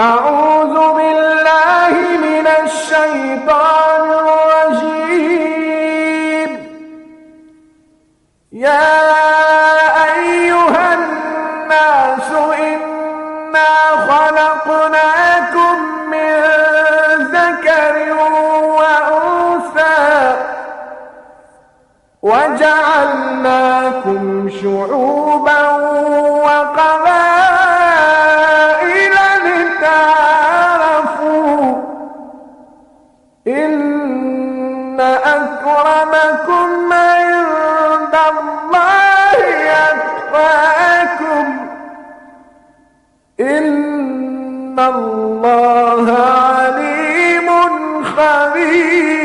أعوذ بالله من الشيطان الرجيم. يا أيها الناس إنا خلقناكم من ذكر وأنثى وجعلناكم شعوبا وقبائل لتعارفوا إن أكرمكم عند الله أتقاكم إن الله عليم خبير.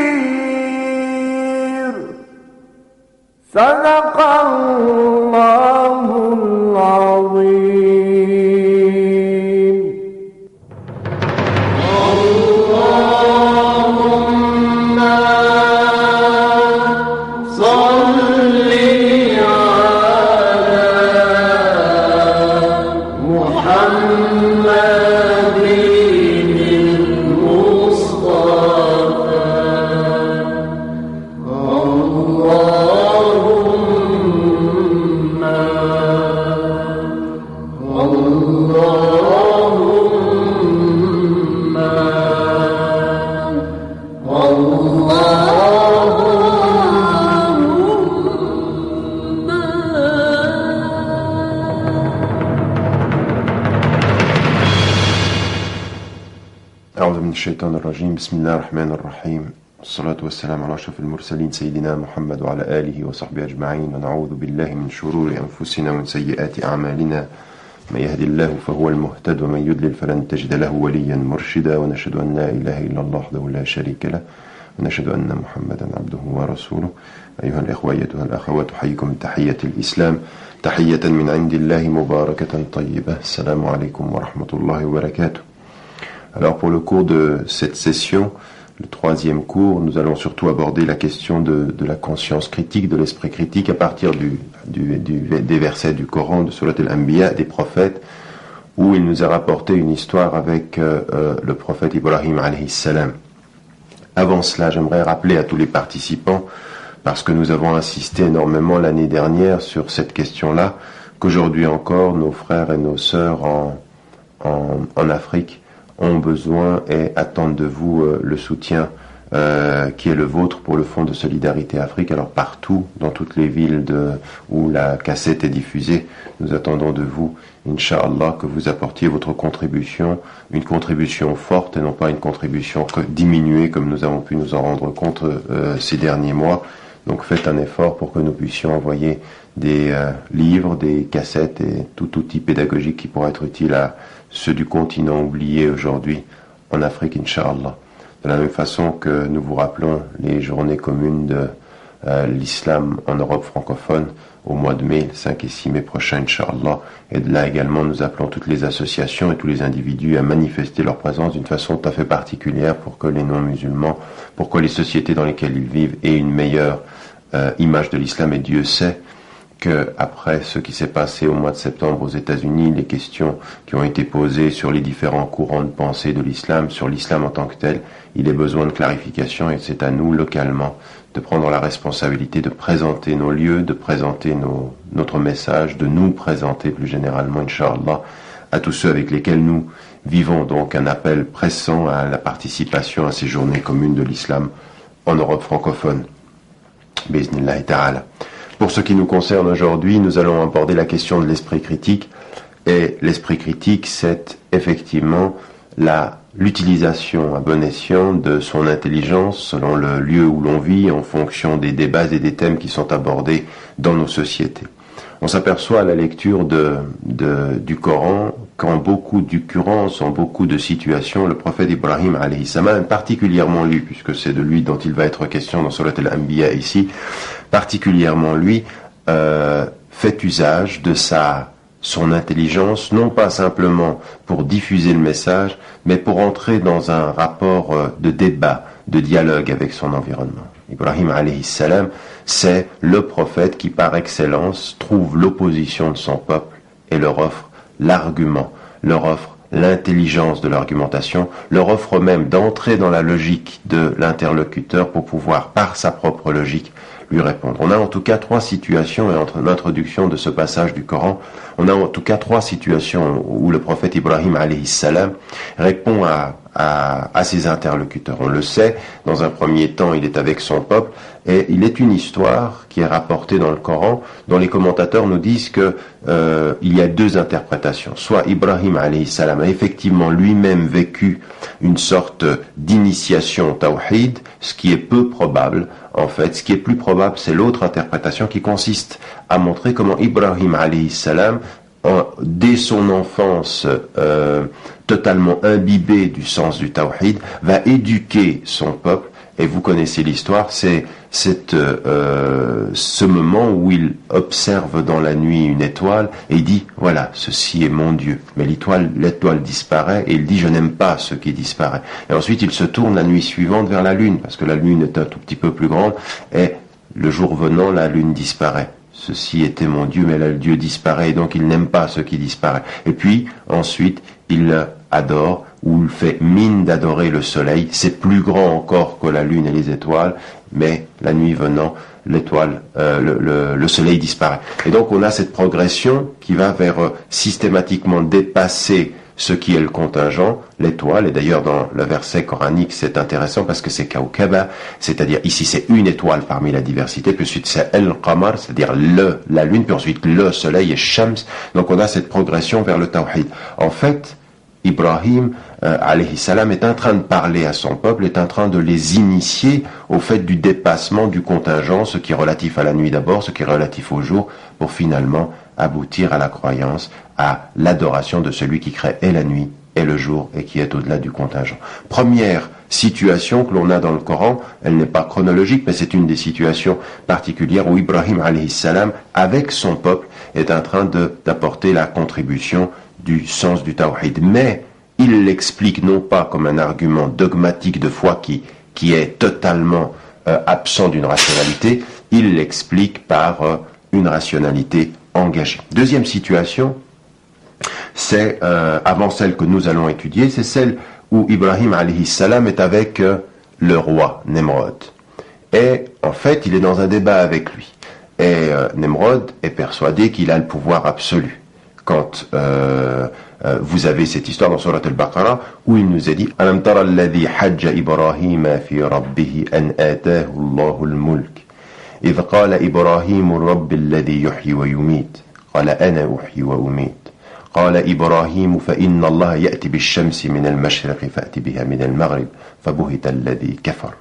صدق الله العظيم. اللهم صل على محمد المصطفى. أعوذ من الشيطان الرجيم. بسم الله الرحمن الرحيم. والصلاة والسلام على أشرف المرسلين سيدنا محمد وعلى آله وصحبه أجمعين. ونعوذ بالله من شرور أنفسنا ومن سيئات أعمالنا. من يهد الله فهو المهتد ومن يضلل فلن تجد له وليا مرشدا. ونشهد أن لا إله إلا الله وحده لا شريك له ونشهد أن محمدا عبده ورسوله. أيها الإخوة أيتها الأخوات أحييكم تحية الإسلام تحية من عند الله مباركة طيبة. السلام عليكم ورحمة الله وبركاته. Alors pour le cours de cette session, le troisième cours, nous allons surtout aborder la question de la conscience critique, de l'esprit critique à partir des versets du Coran, de Surat al-Anbiya, des prophètes, où il nous a rapporté une histoire avec le prophète Ibrahim alayhi salam. Avant cela, j'aimerais rappeler à tous les participants, parce que nous avons insisté énormément l'année dernière sur cette question-là, qu'aujourd'hui encore, nos frères et nos sœurs en Afrique ont besoin et attendent de vous le soutien qui est le vôtre pour le Fonds de Solidarité Afrique. Alors partout, dans toutes les villes où la cassette est diffusée, nous attendons de vous, Inch'Allah, que vous apportiez votre contribution, une contribution forte et non pas une contribution diminuée comme nous avons pu nous en rendre compte ces derniers mois. Donc faites un effort pour que nous puissions envoyer des livres, des cassettes et tout outil pédagogique qui pourra être utile à ceux du continent oublié aujourd'hui en Afrique, Inch'Allah. De la même façon que nous vous rappelons les journées communes de l'islam en Europe francophone au mois de mai, le 5 et 6 mai prochain, Inch'Allah. Et de là également, nous appelons toutes les associations et tous les individus à manifester leur présence d'une façon tout à fait particulière pour que les non-musulmans, pour que les sociétés dans lesquelles ils vivent aient une meilleure image de l'islam. Et Dieu sait que après ce qui s'est passé au mois de septembre aux États-Unis, les questions qui ont été posées sur les différents courants de pensée de l'islam, sur l'islam en tant que tel, il est besoin de clarification et c'est à nous localement de prendre la responsabilité de présenter nos lieux, de présenter notre message, de nous présenter plus généralement, Inch'Allah, à tous ceux avec lesquels nous vivons. Donc un appel pressant à la participation à ces journées communes de l'islam en Europe francophone. Bismillah ta'ala. Pour ce qui nous concerne aujourd'hui, nous allons aborder la question de l'esprit critique. Et l'esprit critique, c'est effectivement l'utilisation à bon escient de son intelligence selon le lieu où l'on vit, en fonction des débats et des thèmes qui sont abordés dans nos sociétés. On s'aperçoit à la lecture du Coran qu'en beaucoup d'occurrences, en beaucoup de situations, le prophète Ibrahim alayhi salam, particulièrement lui, puisque c'est de lui dont il va être question dans Surat al-Anbiya ici, particulièrement lui, fait usage de son intelligence, non pas simplement pour diffuser le message, mais pour entrer dans un rapport de débat, de dialogue avec son environnement. Ibrahim alayhi salam, c'est le prophète qui par excellence trouve l'opposition de son peuple et leur offre l'argument, leur offre l'intelligence de l'argumentation, leur offre même d'entrer dans la logique de l'interlocuteur pour pouvoir, par sa propre logique, lui répondre. On a en tout cas trois situations, et entre l'introduction de ce passage du Coran, on a en tout cas trois situations où le prophète Ibrahim alayhi salam répond à ses interlocuteurs. On le sait, dans un premier temps, il est avec son peuple, et il est une histoire qui est rapportée dans le Coran, dont les commentateurs nous disent que il y a deux interprétations. Soit Ibrahim alayhi salam a effectivement lui-même vécu une sorte d'initiation au tawhid, ce qui est peu probable. En fait, ce qui est plus probable, c'est l'autre interprétation qui consiste à montrer comment Ibrahim alayhi salam, dès son enfance totalement imbibé du sens du tawhid, va éduquer son peuple. Et vous connaissez l'histoire, c'est ce moment où il observe dans la nuit une étoile et il dit, voilà, ceci est mon Dieu. Mais l'étoile disparaît et il dit, je n'aime pas ce qui disparaît. Et ensuite il se tourne la nuit suivante vers la lune, parce que la lune est un tout petit peu plus grande, et le jour venant, la lune disparaît. Ceci était mon Dieu, mais là, le Dieu disparaît, et donc il n'aime pas ce qui disparaît. Et puis, ensuite, il adore, ou il fait mine d'adorer le soleil. C'est plus grand encore que la lune et les étoiles, mais la nuit venant, le soleil disparaît. Et donc, on a cette progression qui va vers systématiquement dépasser ce qui est le contingent, l'étoile, et d'ailleurs dans le verset coranique c'est intéressant parce que c'est Kaukaba, c'est-à-dire ici c'est une étoile parmi la diversité, puis ensuite c'est El-Qamar, c'est-à-dire la lune, puis ensuite le soleil et Shams, donc on a cette progression vers le Tawhid. En fait, Ibrahim alayhi salam est en train de parler à son peuple, est en train de les initier au fait du dépassement du contingent, ce qui est relatif à la nuit d'abord, ce qui est relatif au jour, pour finalement aboutir à la croyance, à l'adoration de celui qui crée et la nuit et le jour et qui est au-delà du contingent. Première situation que l'on a dans le Coran, elle n'est pas chronologique, mais c'est une des situations particulières où Ibrahim alayhi salam, avec son peuple, est en train d'apporter la contribution du sens du tawhid. Mais il l'explique non pas comme un argument dogmatique de foi qui est totalement absent d'une rationalité, il l'explique par une rationalité engagée. Deuxième situation, c'est, avant celle que nous allons étudier, c'est celle où Ibrahim alayhi salam est avec le roi Nemrod. Et en fait, il est dans un débat avec lui. Et Nemrod est persuadé qu'il a le pouvoir absolu. Quand vous avez cette histoire dans Surat al-Baqarah où il nous est dit Alam tara alladhi hajja Ibrahima fi rabbih an atahu Allahu al-mulk idh qala Ibrahim rabbi alladhi yuhyi wa yumit qala ana uhyi wa umit قال إبراهيم فإن الله يأتي بالشمس من المشرق فأتي بها من المغرب فبهت الذي كفر.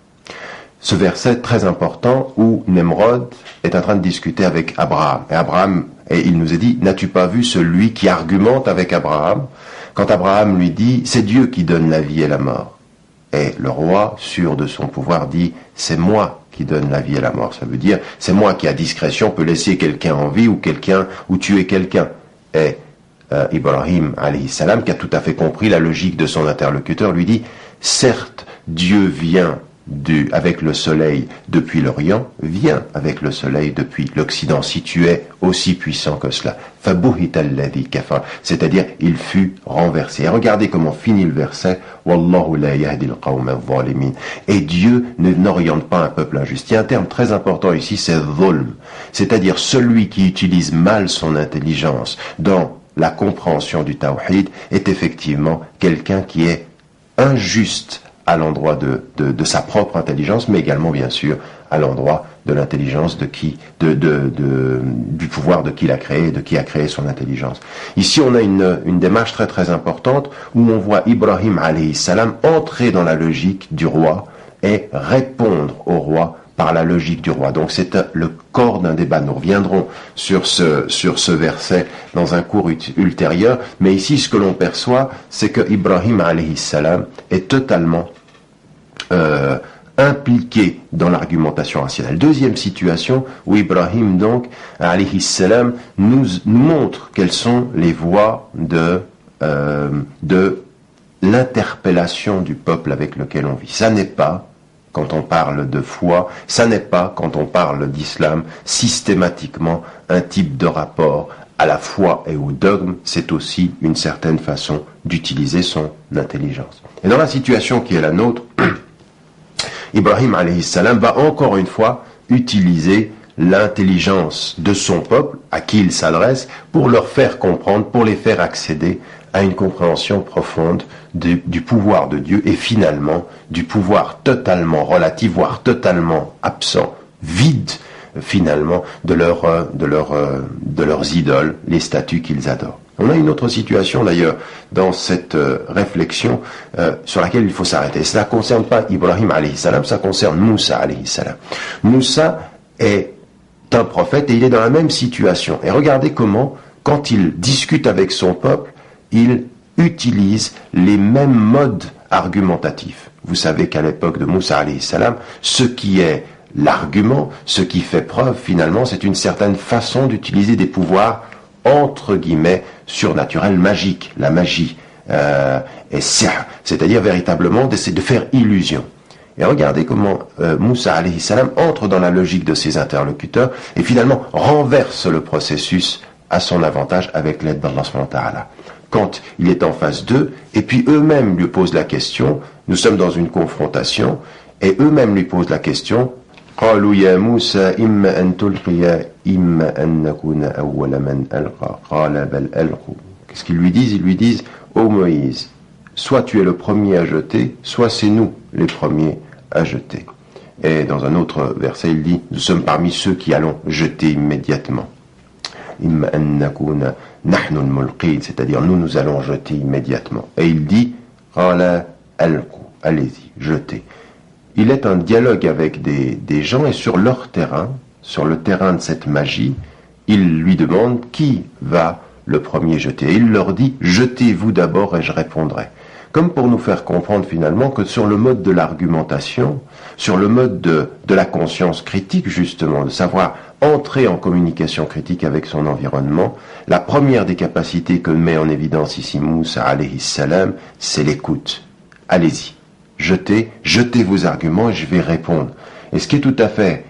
Ce verset très important où Nemrod est en train de discuter avec Abraham. Et il nous est dit, n'as-tu pas vu celui qui argumente avec Abraham quand Abraham lui dit, c'est Dieu qui donne la vie et la mort. Et le roi, sûr de son pouvoir, dit, c'est moi qui donne la vie et la mort. Ça veut dire, c'est moi qui à discrétion peut laisser quelqu'un en vie ou tuer quelqu'un. Et Ibrahim alayhi salam, qui a tout à fait compris la logique de son interlocuteur, lui dit, certes, Dieu vient avec le soleil depuis l'Orient, vient avec le soleil depuis l'Occident, si tu es aussi puissant que cela. Fabuhita alladhi kafar, c'est-à-dire il fut renversé. Et regardez comment finit le verset, Wallahu la yahdi al-qawma adh-dhalimin. Et Dieu n'oriente pas un peuple injuste. Il y a un terme très important ici, c'est dhulm, c'est-à-dire celui qui utilise mal son intelligence dans la compréhension du tawhid est effectivement quelqu'un qui est injuste à l'endroit de sa propre intelligence, mais également, bien sûr, à l'endroit de l'intelligence du pouvoir de qui l'a créé, de qui a créé son intelligence. Ici, on a une démarche très très importante où on voit Ibrahim alayhi salam entrer dans la logique du roi et répondre au roi par la logique du roi. Donc c'est le corps d'un débat. Nous reviendrons sur ce verset dans un cours ultérieur, mais ici ce que l'on perçoit, c'est que Ibrahim alayhi salam est totalement impliqué dans l'argumentation rationnelle. Deuxième situation où Ibrahim donc alayhi salam nous montre quelles sont les voies de l'interpellation du peuple avec lequel on vit. Ça n'est pas quand on parle de foi, ça n'est pas, quand on parle d'islam, systématiquement un type de rapport à la foi et au dogme, c'est aussi une certaine façon d'utiliser son intelligence. Et dans la situation qui est la nôtre, Ibrahim alayhi salam va encore une fois utiliser l'intelligence de son peuple, à qui il s'adresse, pour leur faire comprendre, pour les faire accéder à une compréhension profonde du pouvoir de Dieu et finalement du pouvoir totalement relatif, voire totalement absent, vide finalement de leurs idoles, les statues qu'ils adorent. On a une autre situation d'ailleurs dans cette réflexion sur laquelle il faut s'arrêter. Cela ne concerne pas Ibrahim alayhi salam, ça concerne Moussa alayhi salam. Moussa est un prophète et il est dans la même situation. Et regardez comment, quand il discute avec son peuple, il utilise les mêmes modes argumentatifs. Vous savez qu'à l'époque de Moussa alayhi salam, ce qui est l'argument, ce qui fait preuve finalement, c'est une certaine façon d'utiliser des pouvoirs entre guillemets surnaturels, magiques. La magie est sihr, c'est-à-dire véritablement d'essayer de faire illusion. Et regardez comment Moussa alayhi salam entre dans la logique de ses interlocuteurs et finalement renverse le processus à son avantage avec l'aide d'Allah subhanahu wa ta'ala. Quand il est en face d'eux, et puis eux-mêmes lui posent la question, nous sommes dans une confrontation, et eux-mêmes lui posent la question, قالوا يا موسى إما أن تلقي إما أن نكون أول من ألقى قال بل ألقوا. Qu'est-ce qu'ils lui disent? Ils lui disent, ô Moïse, soit tu es le premier à jeter, soit c'est nous les premiers à jeter. Et dans un autre verset, il dit, nous sommes parmi ceux qui allons jeter immédiatement. إما أن نكون نحن الملقين, c'est-à-dire nous allons jeter immédiatement. Et il dit, قال ألقوا, allez-y, jetez. Il est un dialogue avec des gens et sur leur terrain, sur le terrain de cette magie, il lui demande qui va le premier jeter. Et il leur dit, jetez-vous d'abord et je répondrai. Comme pour nous faire comprendre finalement que sur le mode de l'argumentation, sur le mode de la conscience critique justement, de savoir entrer en communication critique avec son environnement, la première des capacités que met en évidence ici Moussa alayhi salam, c'est l'écoute. Allez-y. Jetez vos arguments et je vais répondre. Et ce qui est tout à fait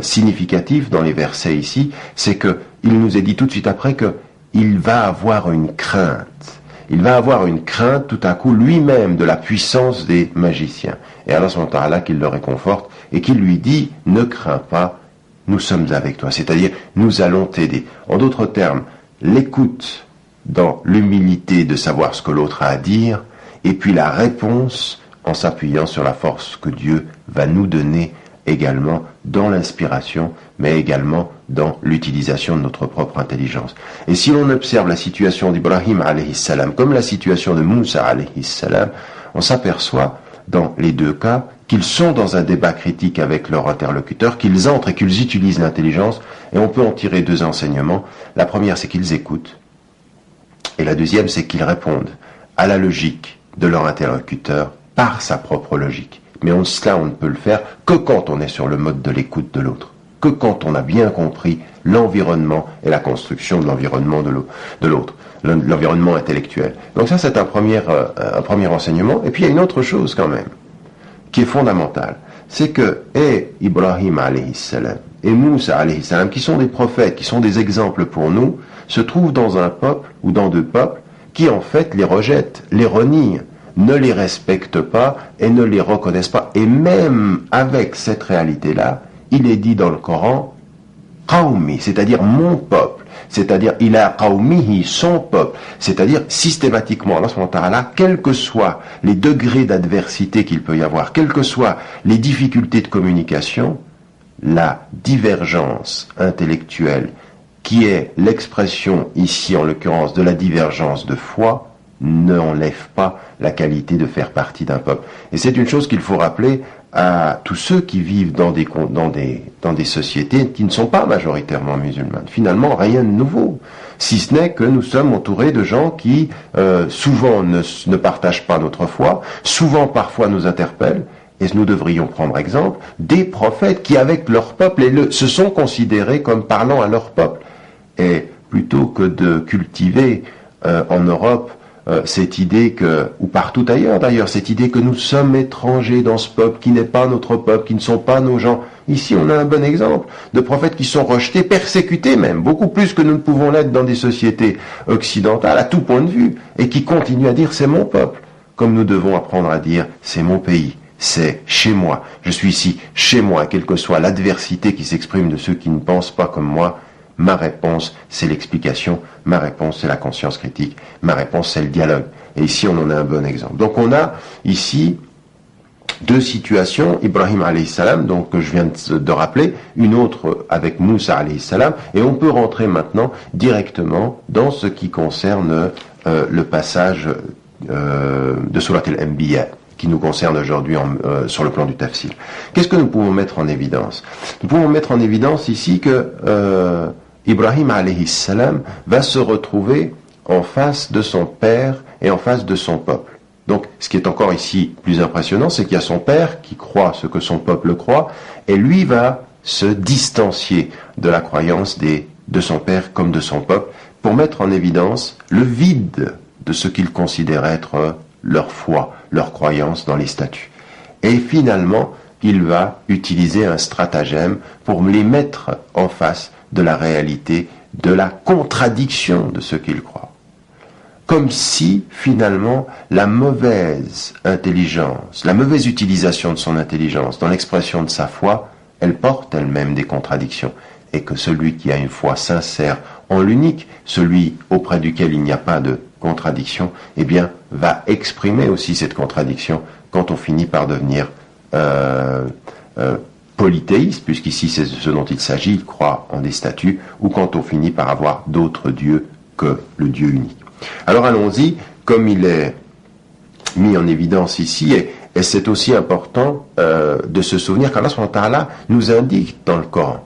significatif dans les versets ici, c'est que il nous est dit tout de suite après que il va avoir une crainte. Il va avoir une crainte tout à coup lui-même de la puissance des magiciens. Et Allah subhanahu wa ta'ala qu'il le réconforte et qu'il lui dit, ne crains pas, nous sommes avec toi. C'est-à-dire, nous allons t'aider. En d'autres termes, l'écoute dans l'humilité de savoir ce que l'autre a à dire, et puis la réponse en s'appuyant sur la force que Dieu va nous donner également dans l'inspiration, mais également dans l'utilisation de notre propre intelligence. Et si l'on observe la situation d'Ibrahim alayhi salam comme la situation de Moussa alayhi salam, on s'aperçoit dans les deux cas qu'ils sont dans un débat critique avec leur interlocuteur, qu'ils entrent et qu'ils utilisent l'intelligence, et on peut en tirer deux enseignements. La première, c'est qu'ils écoutent, et la deuxième, c'est qu'ils répondent à la logique de leur interlocuteur par sa propre logique. Mais cela, on ne peut le faire que quand on est sur le mode de l'écoute de l'autre, que quand on a bien compris l'environnement et la construction de l'environnement de l'autre, l'environnement intellectuel. Donc ça, c'est un premier enseignement. Et puis il y a une autre chose quand même, qui est fondamentale, c'est que Ibrahim alayhi salam et Moussa alayhi salam, qui sont des prophètes, qui sont des exemples pour nous, se trouvent dans un peuple ou dans deux peuples qui en fait les rejettent, les renient, ne les respectent pas et ne les reconnaissent pas. Et même avec cette réalité-là, il est dit dans le Coran, Qawmi, c'est-à-dire mon peuple, c'est-à-dire il a Qawmihi, son peuple, c'est-à-dire systématiquement, Allah subhanahu wa ta'ala, quels que soient les degrés d'adversité qu'il peut y avoir, quelles que soient les difficultés de communication, la divergence intellectuelle, qui est l'expression ici en l'occurrence de la divergence de foi, n'enlève pas la qualité de faire partie d'un peuple. Et c'est une chose qu'il faut rappeler à tous ceux qui vivent dans des sociétés qui ne sont pas majoritairement musulmanes. Finalement, rien de nouveau, si ce n'est que nous sommes entourés de gens qui souvent ne partagent pas notre foi, souvent parfois nous interpellent, et nous devrions prendre exemple des prophètes qui avec leur peuple se sont considérés comme parlant à leur peuple. Et plutôt que de cultiver en Europe cette idée que, ou partout ailleurs d'ailleurs, cette idée que nous sommes étrangers dans ce peuple qui n'est pas notre peuple, qui ne sont pas nos gens. Ici, on a un bon exemple de prophètes qui sont rejetés, persécutés même, beaucoup plus que nous ne pouvons l'être dans des sociétés occidentales, à tout point de vue, et qui continuent à dire c'est mon peuple, comme nous devons apprendre à dire c'est mon pays, c'est chez moi, je suis ici, chez moi, quelle que soit l'adversité qui s'exprime de ceux qui ne pensent pas comme moi. Ma réponse, c'est l'explication. Ma réponse, c'est la conscience critique. Ma réponse, c'est le dialogue. Et ici, on en a un bon exemple. Donc, on a ici deux situations. Ibrahim alayhi salam, donc que je viens de rappeler, une autre avec Moussa alayhi salam, et on peut rentrer maintenant directement dans ce qui concerne le passage de Surat al-Anbiya, qui nous concerne aujourd'hui sur le plan du tafsir. Qu'est-ce que nous pouvons mettre en évidence? Nous pouvons mettre en évidence ici que Ibrahim alayhi salam va se retrouver en face de son père et en face de son peuple. Donc, ce qui est encore ici plus impressionnant, c'est qu'il y a son père qui croit ce que son peuple croit, et lui va se distancier de la croyance de son père comme de son peuple, pour mettre en évidence le vide de ce qu'il considère être leur foi, leur croyance dans les statuts. Et finalement, il va utiliser un stratagème pour les mettre en face de la réalité, de la contradiction de ce qu'il croit. Comme si, finalement, la mauvaise intelligence, la mauvaise utilisation de son intelligence dans l'expression de sa foi, elle porte elle-même des contradictions. Et que celui qui a une foi sincère en l'unique, celui auprès duquel il n'y a pas de contradiction, eh bien, va exprimer aussi cette contradiction quand on finit par devenir polythéiste, puisqu'ici c'est ce dont il s'agit, il croit en des statuts, ou quand on finit par avoir d'autres dieux que le Dieu unique. Alors allons-y, comme il est mis en évidence ici, et c'est aussi important de se souvenir qu'Allah subhanahu wa ta'ala nous indique dans le Coran,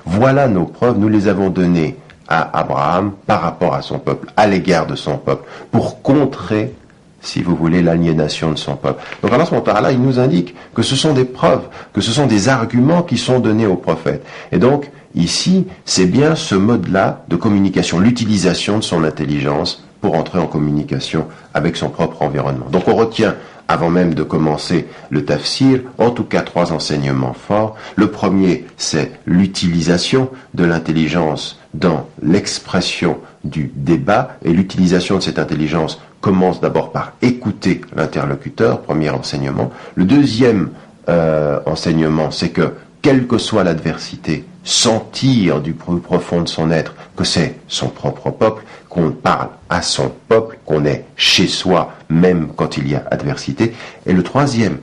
voilà nos preuves, nous les avons données à Abraham par rapport à son peuple, à l'égard de son peuple, pour contrer, si vous voulez, l'aliénation de son peuple. Donc Allah subhanahu wa ta'ala, il nous indique que ce sont des preuves, que ce sont des arguments qui sont donnés aux prophètes. Et donc, ici, c'est bien ce mode-là de communication, l'utilisation de son intelligence pour entrer en communication avec son propre environnement. Donc on retient, avant même de commencer le tafsir, en tout cas 3 enseignements forts. Le premier, c'est l'utilisation de l'intelligence dans l'expression du débat, et l'utilisation de cette intelligence commence d'abord par écouter l'interlocuteur, premier enseignement. Le deuxième enseignement, c'est que, quelle que soit l'adversité, sentir du plus profond de son être que c'est son propre peuple, qu'on parle à son peuple, qu'on est chez soi, même quand il y a adversité. Et le troisième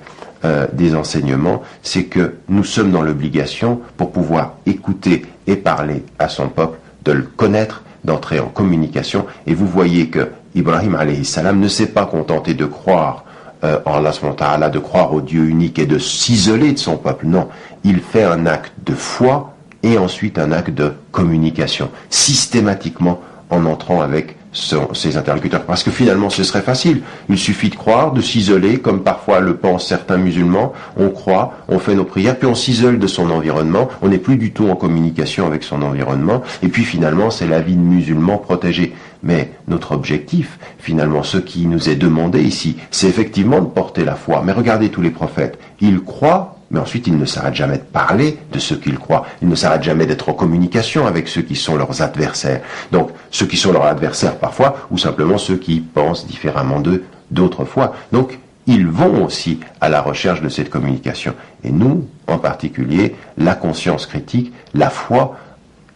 des enseignements, c'est que nous sommes dans l'obligation, pour pouvoir écouter et parler à son peuple, de le connaître, d'entrer en communication. Et vous voyez que Ibrahim alayhi salam ne s'est pas contenté de croire en Allah subhanahu wa ta'ala, de croire au Dieu unique et de s'isoler de son peuple. Non, il fait un acte de foi et ensuite un acte de communication, systématiquement en entrant avec ses interlocuteurs. Parce que finalement, ce serait facile. Il suffit de croire, de s'isoler, comme parfois le pensent certains musulmans. On croit, on fait nos prières, puis on s'isole de son environnement. On n'est plus du tout en communication avec son environnement. Et puis finalement, c'est la vie de musulman protégée. Mais notre objectif, finalement, ce qui nous est demandé ici, c'est effectivement de porter la foi. Mais regardez tous les prophètes. Ils croient, mais ensuite ils ne s'arrêtent jamais de parler de ce qu'ils croient. Ils ne s'arrêtent jamais d'être en communication avec ceux qui sont leurs adversaires. Donc, ceux qui sont leurs adversaires parfois, ou simplement ceux qui pensent différemment d'eux d'autres fois. Donc, ils vont aussi à la recherche de cette communication. Et nous, en particulier, la conscience critique, la foi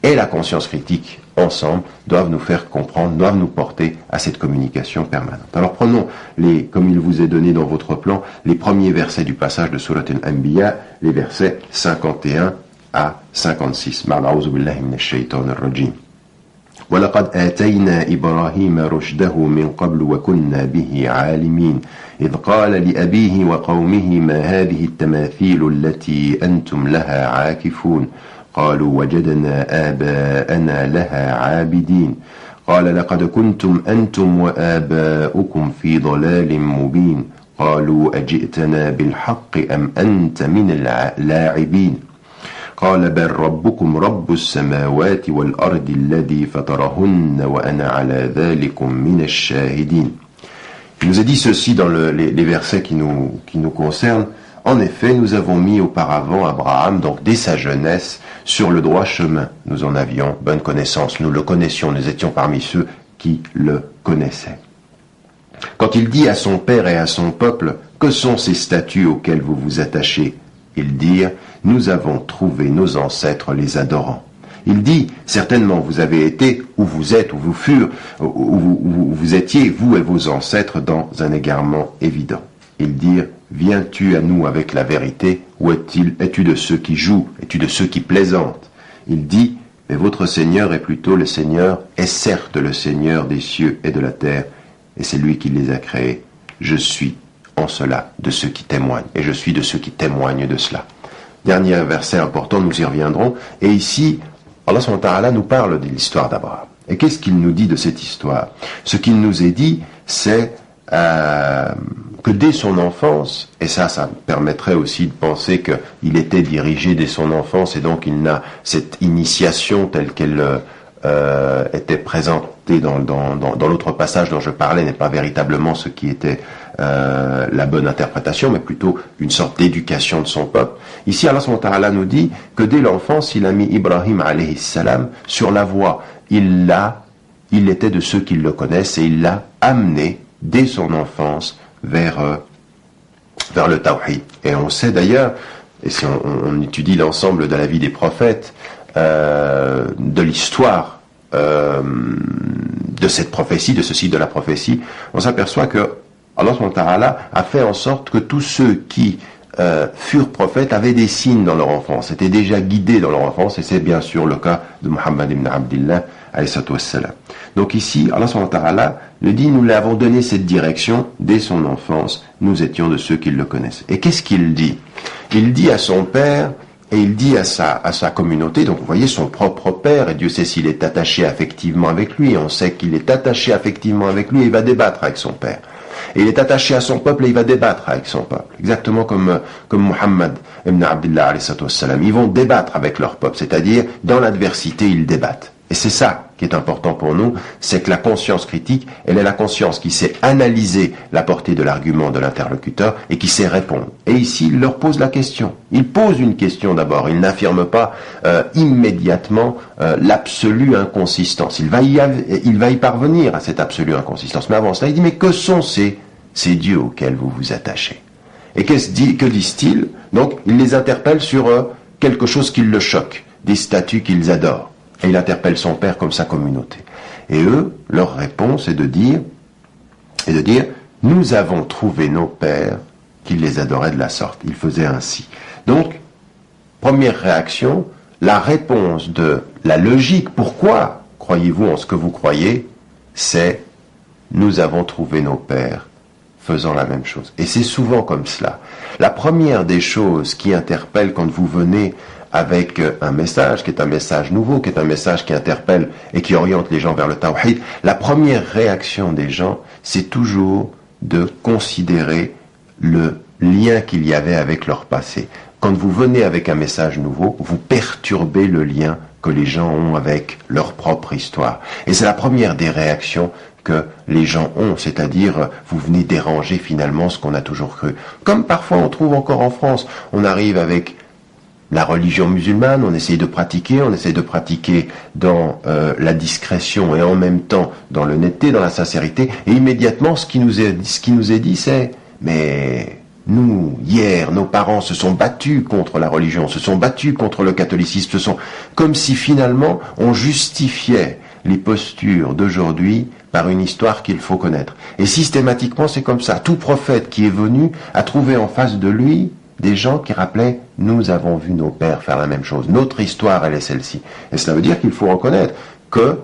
et la conscience critique ensemble doivent nous faire comprendre, doivent nous porter à cette communication permanente. Alors prenons, comme il vous est donné dans votre plan, les premiers versets du passage de Surat al-Anbiya, les versets 51 à 56. Ma'a'udhu billahi minash shaitanir rajim. وَلَقَدْ آتَيْنَا إِبْرَاهِيمَ رُشْدَهُ مِنْ قَبْلُ وَكُنَّا بِهِ عَالِمِينَ إِذْ قَالَ لِأَبِيهِ وَقَوْمِهِ مَا هَذِهِ التَّمَاثِيلُ الَّتِي أَنْتُمْ لَهَا عَاكِفُونَ قالوا وجدنا آباءنا لها عابدين قال لقد كنتم أنتم وآباؤكم في ضلال مبين قالوا أجئتنا بالحق أم أنت من اللاعبين قال بل ربكم رب السماوات والأرض الذي فطرهن وأنا على ذلكم من الشاهدين. Il nous a dit ceci dans les versets qui nous concernent. En effet, nous avons mis auparavant Abraham, donc dès sa jeunesse, sur le droit chemin. Nous en avions bonne connaissance, nous le connaissions, nous étions parmi ceux qui le connaissaient. Quand il dit à son père et à son peuple, que sont ces statues auxquelles vous vous attachez? Ils dirent, nous avons trouvé nos ancêtres les adorant. Il dit, certainement vous avez été, où vous êtes, où vous furent, où vous étiez, vous et vos ancêtres, dans un égarement évident. Ils dirent, viens-tu à nous avec la vérité, ou es-tu de ceux qui jouent, es-tu de ceux qui plaisantent? Il dit, mais votre Seigneur est plutôt le Seigneur, est certes le Seigneur des cieux et de la terre, et c'est lui qui les a créés. Je suis en cela de ceux qui témoignent, et je suis de ceux qui témoignent de cela. Dernier verset important, nous y reviendrons, et ici, Allah subhanahu wa ta'ala nous parle de l'histoire d'Abraham. Et qu'est-ce qu'il nous dit de cette histoire? Ce qu'il nous est dit, c'est que dès son enfance, et ça permettrait aussi de penser qu'il était dirigé dès son enfance, et donc il n'a cette initiation telle qu'elle était présentée dans l'autre passage dont je parlais, n'est pas véritablement ce qui était la bonne interprétation, mais plutôt une sorte d'éducation de son peuple. Ici, Allah subhanahu wa ta'ala nous dit que dès l'enfance, il a mis Ibrahim alayhi salam sur la voie. Il était de ceux qui le connaissent, et il l'a amené dès son enfance vers le tawhid. Et on sait d'ailleurs, et si on étudie l'ensemble de la vie des prophètes, de l'histoire de cette prophétie, de ce cycle de la prophétie, on s'aperçoit que Allah subhanahu wa ta'ala a fait en sorte que tous ceux qui furent prophètes avaient des signes dans leur enfance, étaient déjà guidés dans leur enfance, et c'est bien sûr le cas de Muhammad ibn Abdillah alayhi wassalam. Donc ici, Allah subhanahu wa ta'ala le dit, nous lui avons donné cette direction dès son enfance, nous étions de ceux qui le connaissent. Et qu'est-ce qu'il dit? Il dit à son père, et il dit à sa communauté, donc vous voyez son propre père, et Dieu sait s'il est attaché affectivement avec lui, et on sait qu'il est attaché affectivement avec lui, et il va débattre avec son père. Et il est attaché à son peuple, et il va débattre avec son peuple. Exactement comme Muhammad ibn Abdillah alayhi wassalam. Ils vont débattre avec leur peuple, c'est-à-dire, dans l'adversité, ils débattent. Et c'est ça qui est important pour nous, c'est que la conscience critique, elle est la conscience qui sait analyser la portée de l'argument de l'interlocuteur et qui sait répondre. Et ici, il leur pose la question. Il pose une question d'abord, il n'affirme pas immédiatement l'absolue inconsistance. Il va y parvenir à cette absolue inconsistance. Mais avant cela, il dit, mais que sont ces dieux auxquels vous vous attachez? Et que disent-ils? Donc, il les interpelle sur quelque chose qui le choque, des statues qu'ils adorent. Et il interpelle son père comme sa communauté. Et eux, leur réponse est de dire, nous avons trouvé nos pères qui les adoraient de la sorte. Ils faisaient ainsi. Donc, première réaction, la réponse de la logique, pourquoi croyez-vous en ce que vous croyez, c'est nous avons trouvé nos pères faisant la même chose. Et c'est souvent comme cela. La première des choses qui interpelle quand vous venez avec un message, qui est un message nouveau, qui est un message qui interpelle et qui oriente les gens vers le tawhid, la première réaction des gens, c'est toujours de considérer le lien qu'il y avait avec leur passé. Quand vous venez avec un message nouveau, vous perturbez le lien que les gens ont avec leur propre histoire. Et c'est la première des réactions que les gens ont, c'est-à-dire vous venez déranger finalement ce qu'on a toujours cru. Comme parfois on trouve encore en France, on arrive avec la religion musulmane, on essaye de pratiquer dans la discrétion et en même temps dans l'honnêteté, dans la sincérité, et immédiatement ce qui nous est dit c'est mais nous, hier, nos parents se sont battus contre la religion, se sont battus contre le catholicisme, comme si finalement on justifiait les postures d'aujourd'hui par une histoire qu'il faut connaître. Et systématiquement c'est comme ça. Tout prophète qui est venu a trouvé en face de lui des gens qui rappelaient « nous avons vu nos pères faire la même chose, notre histoire elle est celle-ci ». Et cela veut dire qu'il faut reconnaître qu'il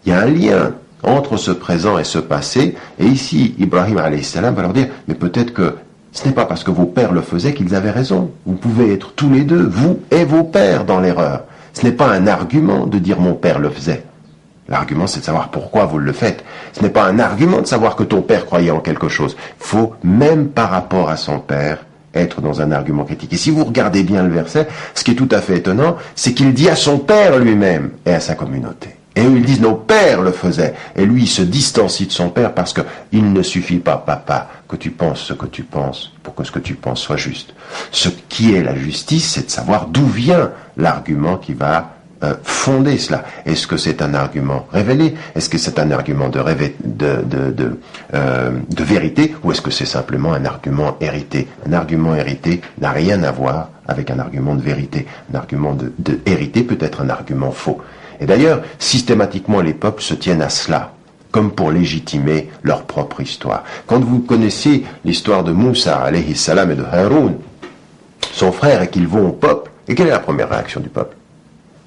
y a un lien entre ce présent et ce passé. Et ici, Ibrahim alayhi salam va leur dire « mais peut-être que ce n'est pas parce que vos pères le faisaient qu'ils avaient raison. Vous pouvez être tous les deux, vous et vos pères, dans l'erreur. Ce n'est pas un argument de dire « mon père le faisait ». L'argument, c'est de savoir pourquoi vous le faites. Ce n'est pas un argument de savoir que ton père croyait en quelque chose. Il faut, même par rapport à son père, être dans un argument critique. Et si vous regardez bien le verset, ce qui est tout à fait étonnant, c'est qu'il dit à son père lui-même et à sa communauté. Et eux, ils disent, nos pères le faisaient. Et lui, il se distancie de son père parce que il ne suffit pas, papa, que tu penses ce que tu penses pour que ce que tu penses soit juste. Ce qui est la justice, c'est de savoir d'où vient l'argument qui va fonder cela. Est-ce que c'est un argument révélé? Est-ce que c'est un argument de vérité? Ou est-ce que c'est simplement un argument hérité? Un argument hérité n'a rien à voir avec un argument de vérité. Un argument de hérité peut être un argument faux. Et d'ailleurs, systématiquement, les peuples se tiennent à cela, comme pour légitimer leur propre histoire. Quand vous connaissez l'histoire de Moussa, alayhi salam, et de Haroun, son frère, et qu'ils vont au peuple, et quelle est la première réaction du peuple?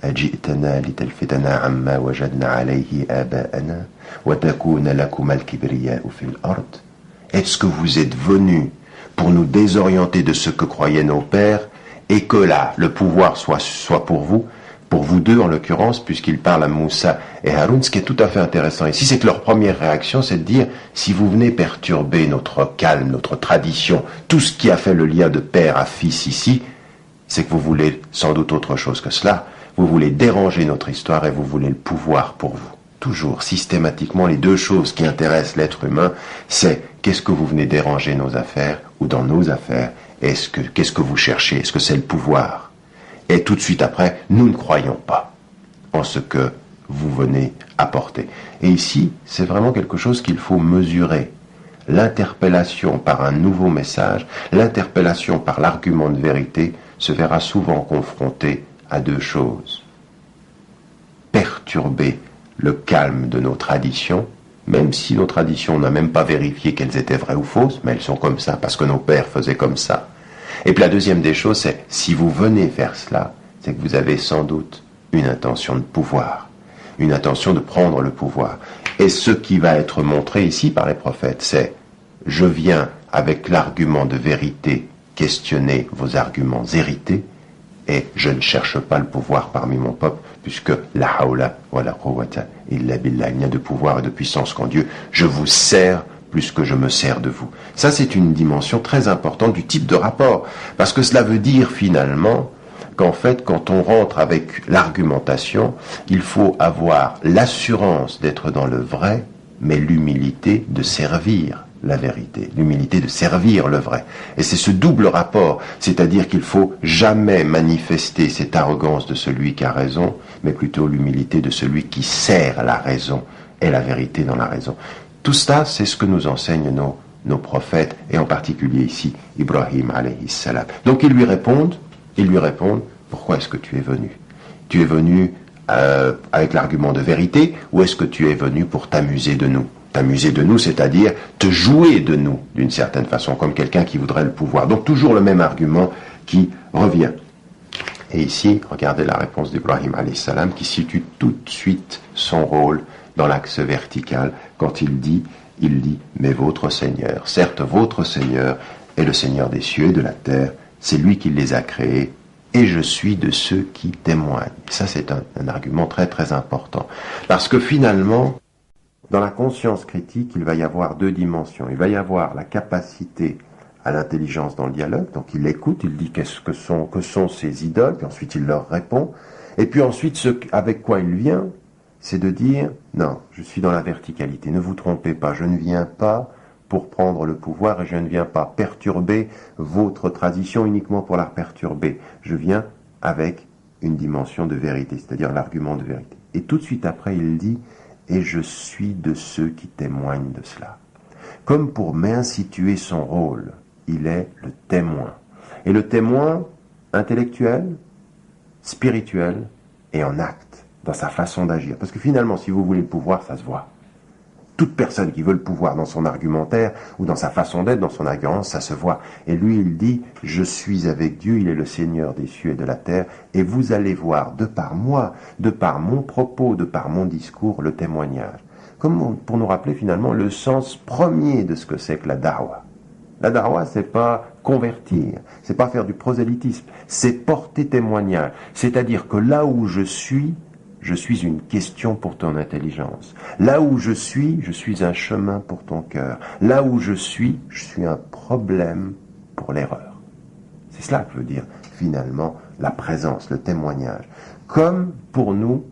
أجئتنا لتلفتنا عما وجدنا عليه آباءنا وتكون لكما الكبرياء في الأرض. Est-ce que vous êtes venus pour nous désorienter de ce que croyaient nos pères et que là, le pouvoir soit pour vous deux en l'occurrence, puisqu'ils parlent à Moussa et Haroun? Ce qui est tout à fait intéressant ici, c'est que leur première réaction, c'est de dire, si vous venez perturber notre calme, notre tradition, tout ce qui a fait le lien de père à fils ici, c'est que vous voulez sans doute autre chose que cela. Vous voulez déranger notre histoire et vous voulez le pouvoir pour vous. Toujours, systématiquement, les deux choses qui intéressent l'être humain, c'est qu'est-ce que vous venez déranger nos affaires ou dans nos affaires? Qu'est-ce que vous cherchez? Est-ce que c'est le pouvoir? Et tout de suite après, nous ne croyons pas en ce que vous venez apporter. Et ici, c'est vraiment quelque chose qu'il faut mesurer. L'interpellation par un nouveau message, l'interpellation par l'argument de vérité se verra souvent confrontée à deux choses. Perturber le calme de nos traditions, même si nos traditions, on n'a même pas vérifié qu'elles étaient vraies ou fausses, mais elles sont comme ça parce que nos pères faisaient comme ça. Et puis la deuxième des choses, c'est si vous venez faire cela, c'est que vous avez sans doute une intention de pouvoir, une intention de prendre le pouvoir. Et ce qui va être montré ici par les prophètes, c'est je viens avec l'argument de vérité questionner vos arguments hérités, et je ne cherche pas le pouvoir parmi mon peuple, puisque la hawla wa la quwwata illa billah, il n'y a de pouvoir et de puissance qu'en Dieu. Je vous sers plus que je me sers de vous. Ça, c'est une dimension très importante du type de rapport, parce que cela veut dire finalement qu'en fait, quand on rentre avec l'argumentation, il faut avoir l'assurance d'être dans le vrai, mais l'humilité de servir la vérité, l'humilité de servir le vrai. Et c'est ce double rapport, c'est-à-dire qu'il faut jamais manifester cette arrogance de celui qui a raison, mais plutôt l'humilité de celui qui sert la raison et la vérité dans la raison. Tout ça, c'est ce que nous enseignent nos prophètes, et en particulier ici, Ibrahim alayhi salam. Donc ils lui répondent, pourquoi est-ce que tu es venu? Tu es venu avec l'argument de vérité, ou est-ce que tu es venu pour t'amuser de nous? T'amuser de nous, c'est-à-dire te jouer de nous, d'une certaine façon, comme quelqu'un qui voudrait le pouvoir. Donc toujours le même argument qui revient. Et ici, regardez la réponse d'Ibrahim alayhi salam qui situe tout de suite son rôle dans l'axe vertical. Quand il dit, mais votre Seigneur, certes votre Seigneur est le Seigneur des cieux et de la terre, c'est lui qui les a créés, et je suis de ceux qui témoignent. Ça, c'est un argument très très important. Parce que finalement, dans la conscience critique, il va y avoir deux dimensions. Il va y avoir la capacité à l'intelligence dans le dialogue, donc il écoute, il dit que sont ces idoles, puis ensuite il leur répond, et puis ensuite ce avec quoi il vient, c'est de dire, non, je suis dans la verticalité, ne vous trompez pas, je ne viens pas pour prendre le pouvoir et je ne viens pas perturber votre tradition uniquement pour la perturber, je viens avec une dimension de vérité, c'est-à-dire l'argument de vérité. Et tout de suite après il dit, et je suis de ceux qui témoignent de cela. Comme pour m'instituer son rôle, il est le témoin. Et le témoin intellectuel, spirituel et en acte, dans sa façon d'agir. Parce que finalement, si vous voulez le pouvoir, ça se voit. Toute personne qui veut le pouvoir dans son argumentaire ou dans sa façon d'être, dans son arrogance, ça se voit. Et lui, il dit, je suis avec Dieu, il est le Seigneur des cieux et de la terre, et vous allez voir, de par moi, de par mon propos, de par mon discours, le témoignage. Comme pour nous rappeler finalement le sens premier de ce que c'est que la da'wa. La da'wa, c'est pas convertir, c'est pas faire du prosélytisme, c'est porter témoignage. C'est-à-dire que là où je suis une question pour ton intelligence. Là où je suis un chemin pour ton cœur. Là où je suis un problème pour l'erreur. C'est cela que veut dire finalement la présence, le témoignage. Comme pour nous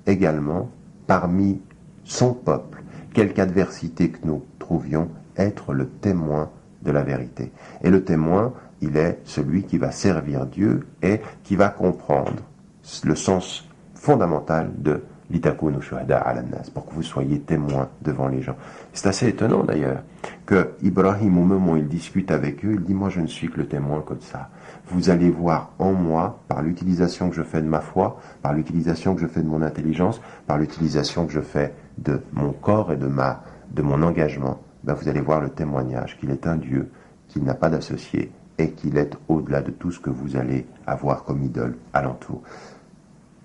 également, parmi son peuple, quelque adversité que nous trouvions, être le témoin de la vérité. Et le témoin, il est celui qui va servir Dieu et qui va comprendre le sens fondamental de litakunu shuhada ala nas, pour que vous soyez témoins devant les gens. C'est assez étonnant d'ailleurs que Ibrahim, au moment où il discute avec eux, il dit: moi je ne suis que le témoin que de ça. Vous allez voir en moi, par l'utilisation que je fais de ma foi, par l'utilisation que je fais de mon intelligence, par l'utilisation que je fais de mon corps et de mon engagement, vous allez voir le témoignage qu'il est un Dieu, qu'il n'a pas d'associé et qu'il est au-delà de tout ce que vous allez avoir comme idole alentour.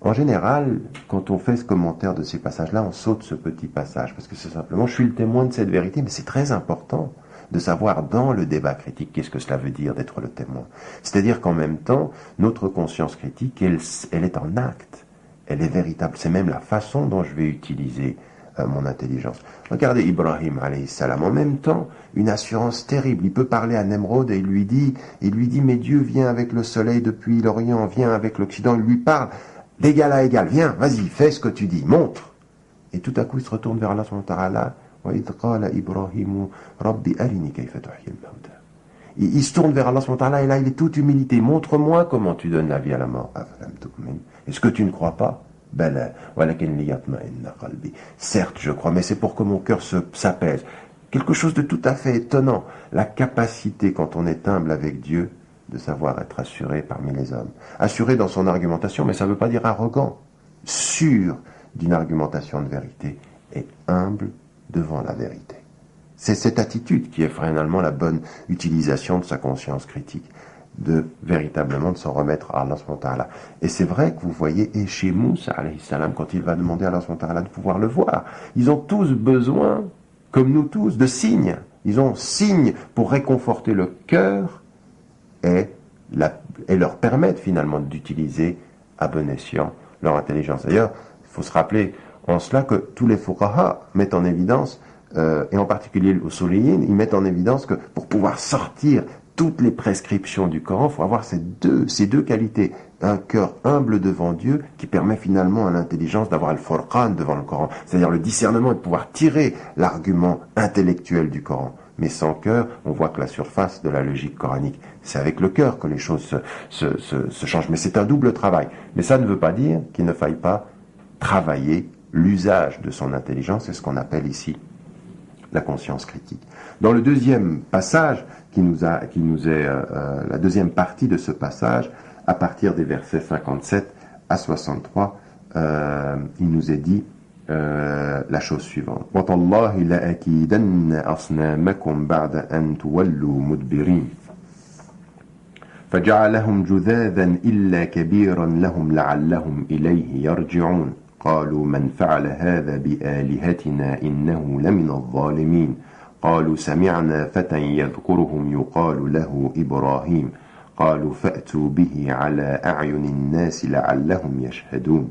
En général, quand on fait ce commentaire de ces passages-là, on saute ce petit passage, parce que c'est simplement, je suis le témoin de cette vérité, mais c'est très important de savoir dans le débat critique qu'est-ce que cela veut dire d'être le témoin. C'est-à-dire qu'en même temps, notre conscience critique, elle est en acte, elle est véritable, c'est même la façon dont je vais utiliser mon intelligence. Regardez Ibrahim alayhi salam, en même temps, une assurance terrible. Il peut parler à Nemrod et il lui dit, mais Dieu vient avec le soleil depuis l'Orient, vient avec l'Occident, il lui parle d'égal à égal, viens, vas-y, fais ce que tu dis, montre. Et tout à coup, il se retourne vers Allah subhanahu wa ta'ala, وَإِذْ قَالَ إِبْرَاهِيمُ رَبِّ أَرِنِي كَيْفَ تُحْيِي الْمَوْتَى. Il se tourne vers Allah subhanahu wa ta'ala et là, il est toute humilité. Montre-moi comment tu donnes la vie à la mort. Est-ce que tu ne crois pas? Certes, je crois, mais c'est pour que mon cœur s'apaise. Quelque chose de tout à fait étonnant. La capacité, quand on est humble avec Dieu, de savoir être assuré parmi les hommes. Assuré dans son argumentation, mais ça ne veut pas dire arrogant. Sûr d'une argumentation de vérité et humble devant la vérité. C'est cette attitude qui est finalement la bonne utilisation de sa conscience critique, de véritablement de s'en remettre à Allah subhanahu wa ta'ala. Et c'est vrai que vous voyez, et chez Moussa alayhi salam, quand il va demander à Allah subhanahu wa ta'ala de pouvoir le voir, ils ont tous besoin, comme nous tous, de signes. Ils ont signes pour réconforter le cœur et leur permettre finalement d'utiliser à bon escient leur intelligence. D'ailleurs, il faut se rappeler en cela que tous les fuqaha mettent en évidence, et en particulier les usuliyin, ils mettent en évidence que pour pouvoir sortir toutes les prescriptions du Coran, il faut avoir ces deux qualités. Un cœur humble devant Dieu qui permet finalement à l'intelligence d'avoir le furqan devant le Coran, c'est-à-dire le discernement et de pouvoir tirer l'argument intellectuel du Coran. Mais sans cœur, on voit que la surface de la logique coranique, c'est avec le cœur que les choses se changent. Mais c'est un double travail. Mais ça ne veut pas dire qu'il ne faille pas travailler l'usage de son intelligence, c'est ce qu'on appelle ici la conscience critique. Dans le deuxième passage, qui nous est la deuxième partie de ce passage, à partir des versets 57 à 63, il nous est dit la chose suivante. وَتَاللَّهِ لَأَكِيدَنَّ أَصْنَامَكُمْ بَعْدَ أَن تُوَلُّوا مُدْبِرِينَ فَجَعَلَهُمْ جُذَاذًا إِلَّا كَبِيرًا لَهُمْ لَعَلَّهُمْ إِلَيْهِ يَرْجِعُونَ قالوا من فعل هذا بآلهتنا إنه لمن الظالمين قالوا سمعنا فتى يذكرهم يقال له إبراهيم قالوا فأتوا به على أعين الناس لعلهم يشهدون.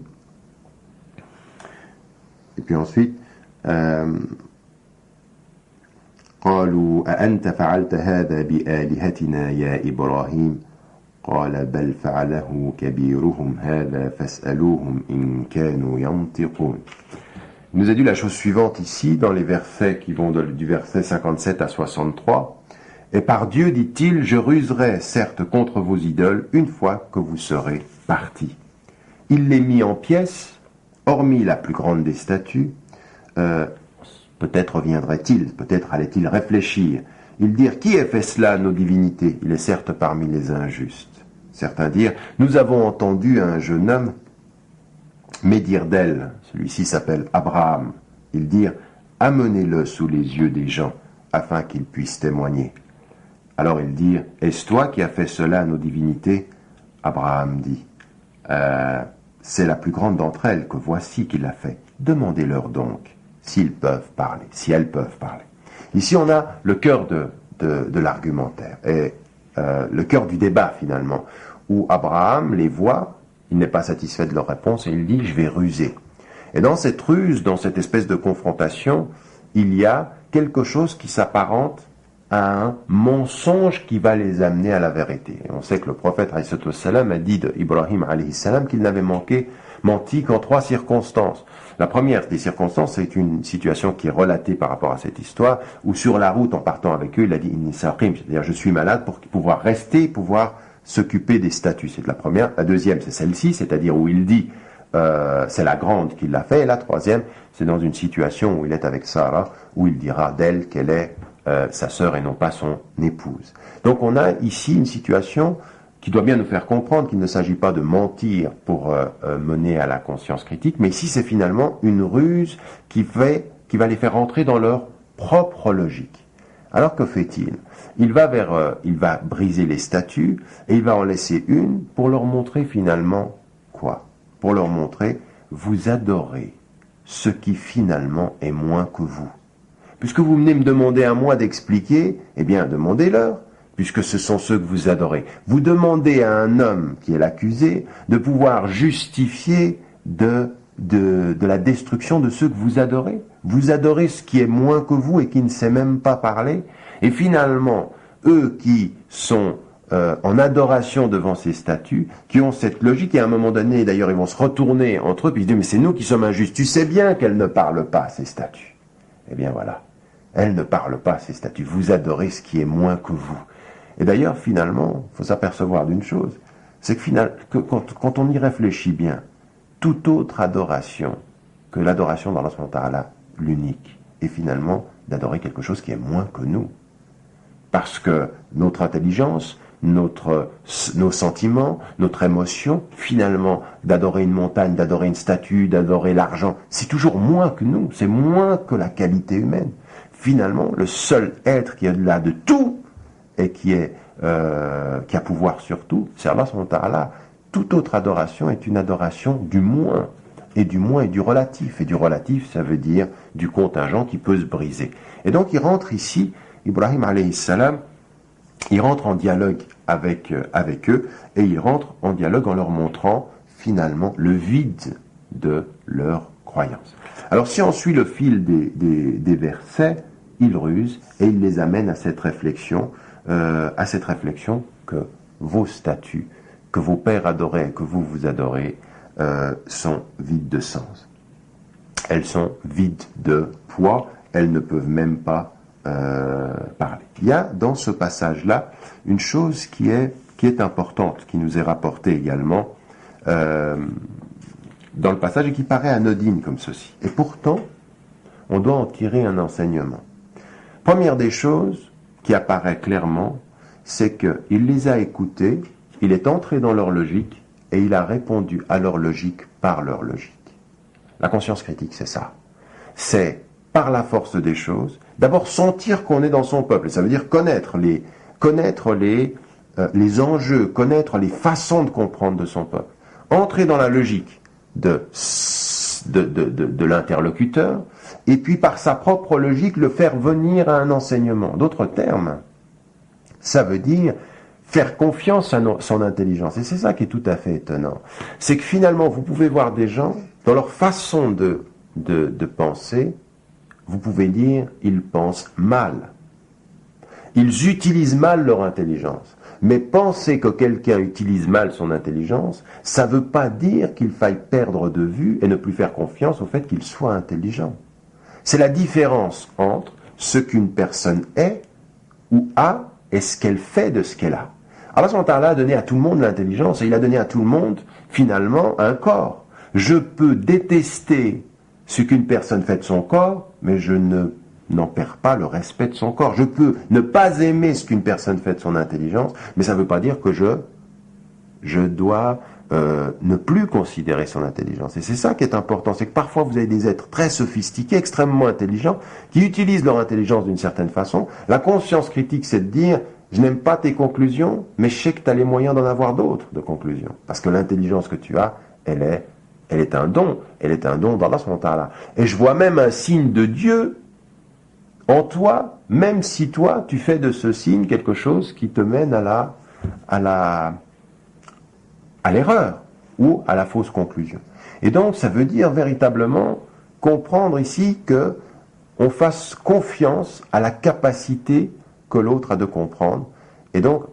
Et puis ensuite قالوا أأنت فعلت هذا بآلهتنا يا إبراهيم قال بل فعله كبيرهم هذا فاسألوهم إن كانوا ينطقون. Il nous a dit la chose suivante ici, dans les versets qui vont du verset 57 à 63. Et par Dieu, dit-il, je ruserai certes contre vos idoles une fois que vous serez partis. Il les mit en pièces, hormis la plus grande des statues. Peut-être reviendrait-il, peut-être allait-il réfléchir. Ils dirent, qui a fait cela, nos divinités? Il est certes parmi les injustes. Certains dirent, nous avons entendu un jeune homme médire d'elle, celui-ci s'appelle Abraham. Ils dirent, amenez-le sous les yeux des gens, afin qu'ils puissent témoigner. Alors ils dirent, est-ce toi qui as fait cela à nos divinités? Abraham dit, c'est la plus grande d'entre elles que voici qui l'a fait. Demandez-leur donc s'ils peuvent parler, si elles peuvent parler. Ici, on a le cœur de l'argumentaire et le cœur du débat, finalement, où Abraham les voit, il n'est pas satisfait de leur réponse et il dit « je vais ruser ». Et dans cette ruse, dans cette espèce de confrontation, il y a quelque chose qui s'apparente à un mensonge qui va les amener à la vérité. Et on sait que le prophète a dit d'Ibrahim qu'il n'avait menti qu'en 3 circonstances. La première des circonstances, c'est une situation qui est relatée par rapport à cette histoire, où sur la route, en partant avec eux, il a dit « Inni saqim », c'est-à-dire « je suis malade » pour pouvoir rester, pouvoir s'occuper des statues. C'est la première. La deuxième, c'est celle-ci, c'est-à-dire où il dit c'est la grande qui l'a fait. Et la troisième, c'est dans une situation où il est avec Sarah, où il dira d'elle qu'elle est sa sœur et non pas son épouse. Donc on a ici une situation qui doit bien nous faire comprendre qu'il ne s'agit pas de mentir pour mener à la conscience critique, mais ici c'est finalement une ruse qui va les faire entrer dans leur propre logique. Alors que fait-il ? Il va briser les statues et il va en laisser une pour leur montrer finalement quoi ? Pour leur montrer, vous adorez ce qui finalement est moins que vous. Puisque vous venez me demander à moi d'expliquer, eh bien demandez-leur, puisque ce sont ceux que vous adorez. Vous demandez à un homme qui est l'accusé de pouvoir justifier de la destruction de ceux que vous adorez. Vous adorez ce qui est moins que vous et qui ne sait même pas parler. Et finalement, eux qui sont en adoration devant ces statues, qui ont cette logique, et à un moment donné, d'ailleurs, ils vont se retourner entre eux, puis ils disent, mais c'est nous qui sommes injustes. Tu sais bien qu'elles ne parlent pas, ces statues. Eh bien voilà, elles ne parlent pas, ces statues. Vous adorez ce qui est moins que vous. Et d'ailleurs, finalement, il faut s'apercevoir d'une chose, c'est que quand on y réfléchit bien, toute autre adoration que l'adoration d'Allah subhanahu wa ta'ala, l'unique, est finalement d'adorer quelque chose qui est moins que nous. Parce que notre intelligence, nos sentiments, notre émotion, finalement, d'adorer une montagne, d'adorer une statue, d'adorer l'argent, c'est toujours moins que nous, c'est moins que la qualité humaine. Finalement, le seul être qui est au-delà de tout et qui a pouvoir sur tout, c'est Allah subhanahu wa ta'ala. Toute autre adoration est une adoration du moins, et du moins et du relatif. Et du relatif, ça veut dire du contingent qui peut se briser. Et donc il rentre ici, Ibrahim alayhi salam, il rentre en dialogue avec eux, et il rentre en dialogue en leur montrant finalement le vide de leur croyance. Alors si on suit le fil des versets, il ruse et il les amène à cette réflexion que vos statues, que vos pères adoraient et que vous adorez, sont vides de sens. Elles sont vides de poids, elles ne peuvent même pas parler. Il y a dans ce passage-là une chose qui est importante, qui nous est rapportée également dans le passage et qui paraît anodine comme ceci. Et pourtant, on doit en tirer un enseignement. Première des choses qui apparaît clairement, c'est qu'il les a écoutés, il est entré dans leur logique et il a répondu à leur logique par leur logique. La conscience critique, c'est ça. C'est, par la force des choses, d'abord sentir qu'on est dans son peuple. Ça veut dire connaître les enjeux, connaître les façons de comprendre de son peuple. Entrer dans la logique de l'interlocuteur, et puis par sa propre logique, le faire venir à un enseignement. D'autres termes, ça veut dire faire confiance à son intelligence. Et c'est ça qui est tout à fait étonnant. C'est que finalement, vous pouvez voir des gens, dans leur façon de penser, vous pouvez dire, ils pensent mal. Ils utilisent mal leur intelligence. Mais penser que quelqu'un utilise mal son intelligence, ça ne veut pas dire qu'il faille perdre de vue et ne plus faire confiance au fait qu'il soit intelligent. C'est la différence entre ce qu'une personne est ou a et ce qu'elle fait de ce qu'elle a. Allah subhanahu wa ta'ala a donné à tout le monde l'intelligence et il a donné à tout le monde, finalement, un corps. Je peux détester ce qu'une personne fait de son corps, mais je n'en perds pas le respect de son corps. Je peux ne pas aimer ce qu'une personne fait de son intelligence, mais ça ne veut pas dire que je dois ne plus considérer son intelligence. Et c'est ça qui est important, c'est que parfois vous avez des êtres très sophistiqués, extrêmement intelligents, qui utilisent leur intelligence d'une certaine façon. La conscience critique, c'est de dire, je n'aime pas tes conclusions, mais je sais que tu as les moyens d'en avoir d'autres de conclusions. Parce que l'intelligence que tu as, elle est un don. Elle est un don d'Allah subhanahu wa ta'ala. Et je vois même un signe de Dieu en toi, même si toi, tu fais de ce signe quelque chose qui te mène à l'erreur ou à la fausse conclusion. Et donc, ça veut dire véritablement comprendre ici que on fasse confiance à la capacité que l'autre a de comprendre. Et donc,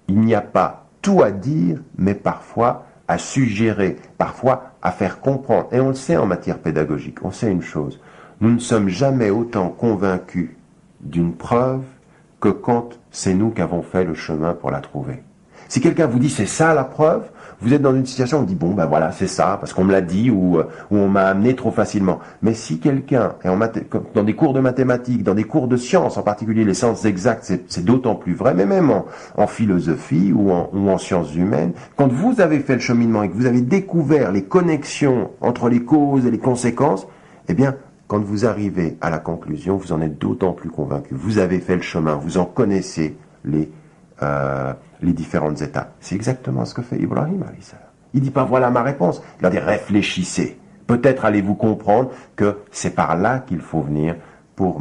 il n'y a pas tout à dire, mais parfois à suggérer, parfois à faire comprendre. Et on le sait en matière pédagogique, on sait une chose, nous ne sommes jamais autant convaincus d'une preuve que quand c'est nous qui avons fait le chemin pour la trouver. Si quelqu'un vous dit c'est ça la preuve, vous êtes dans une situation où on dit bon ben voilà c'est ça parce qu'on me l'a dit ou on m'a amené trop facilement. Mais si quelqu'un est dans des cours de mathématiques, dans des cours de sciences, en particulier les sciences exactes, c'est d'autant plus vrai, mais même en philosophie ou en sciences humaines, quand vous avez fait le cheminement et que vous avez découvert les connexions entre les causes et les conséquences, eh bien quand vous arrivez à la conclusion, vous en êtes d'autant plus convaincu. Vous avez fait le chemin, vous en connaissez les différentes étapes. C'est exactement ce que fait Ibrahim alayhi salam. Il dit pas voilà ma réponse, il a dit réfléchissez. Peut-être allez-vous comprendre que c'est par là qu'il faut venir pour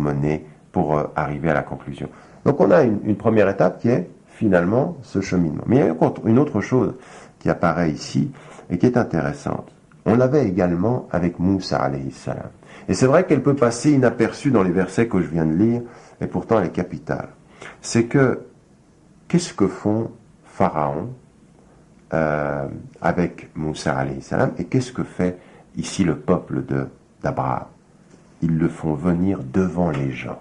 arriver à la conclusion. Donc on a une première étape qui est finalement ce cheminement. Mais il y a une autre chose qui apparaît ici et qui est intéressante. On l'avait également avec Moussa alayhi salam. Et c'est vrai qu'elle peut passer inaperçue dans les versets que je viens de lire, et pourtant elle est capitale. C'est que qu'est-ce que font Pharaon avec Moussa alayhi salam et qu'est-ce que fait ici le peuple d'Abraham? Ils le font venir devant les gens.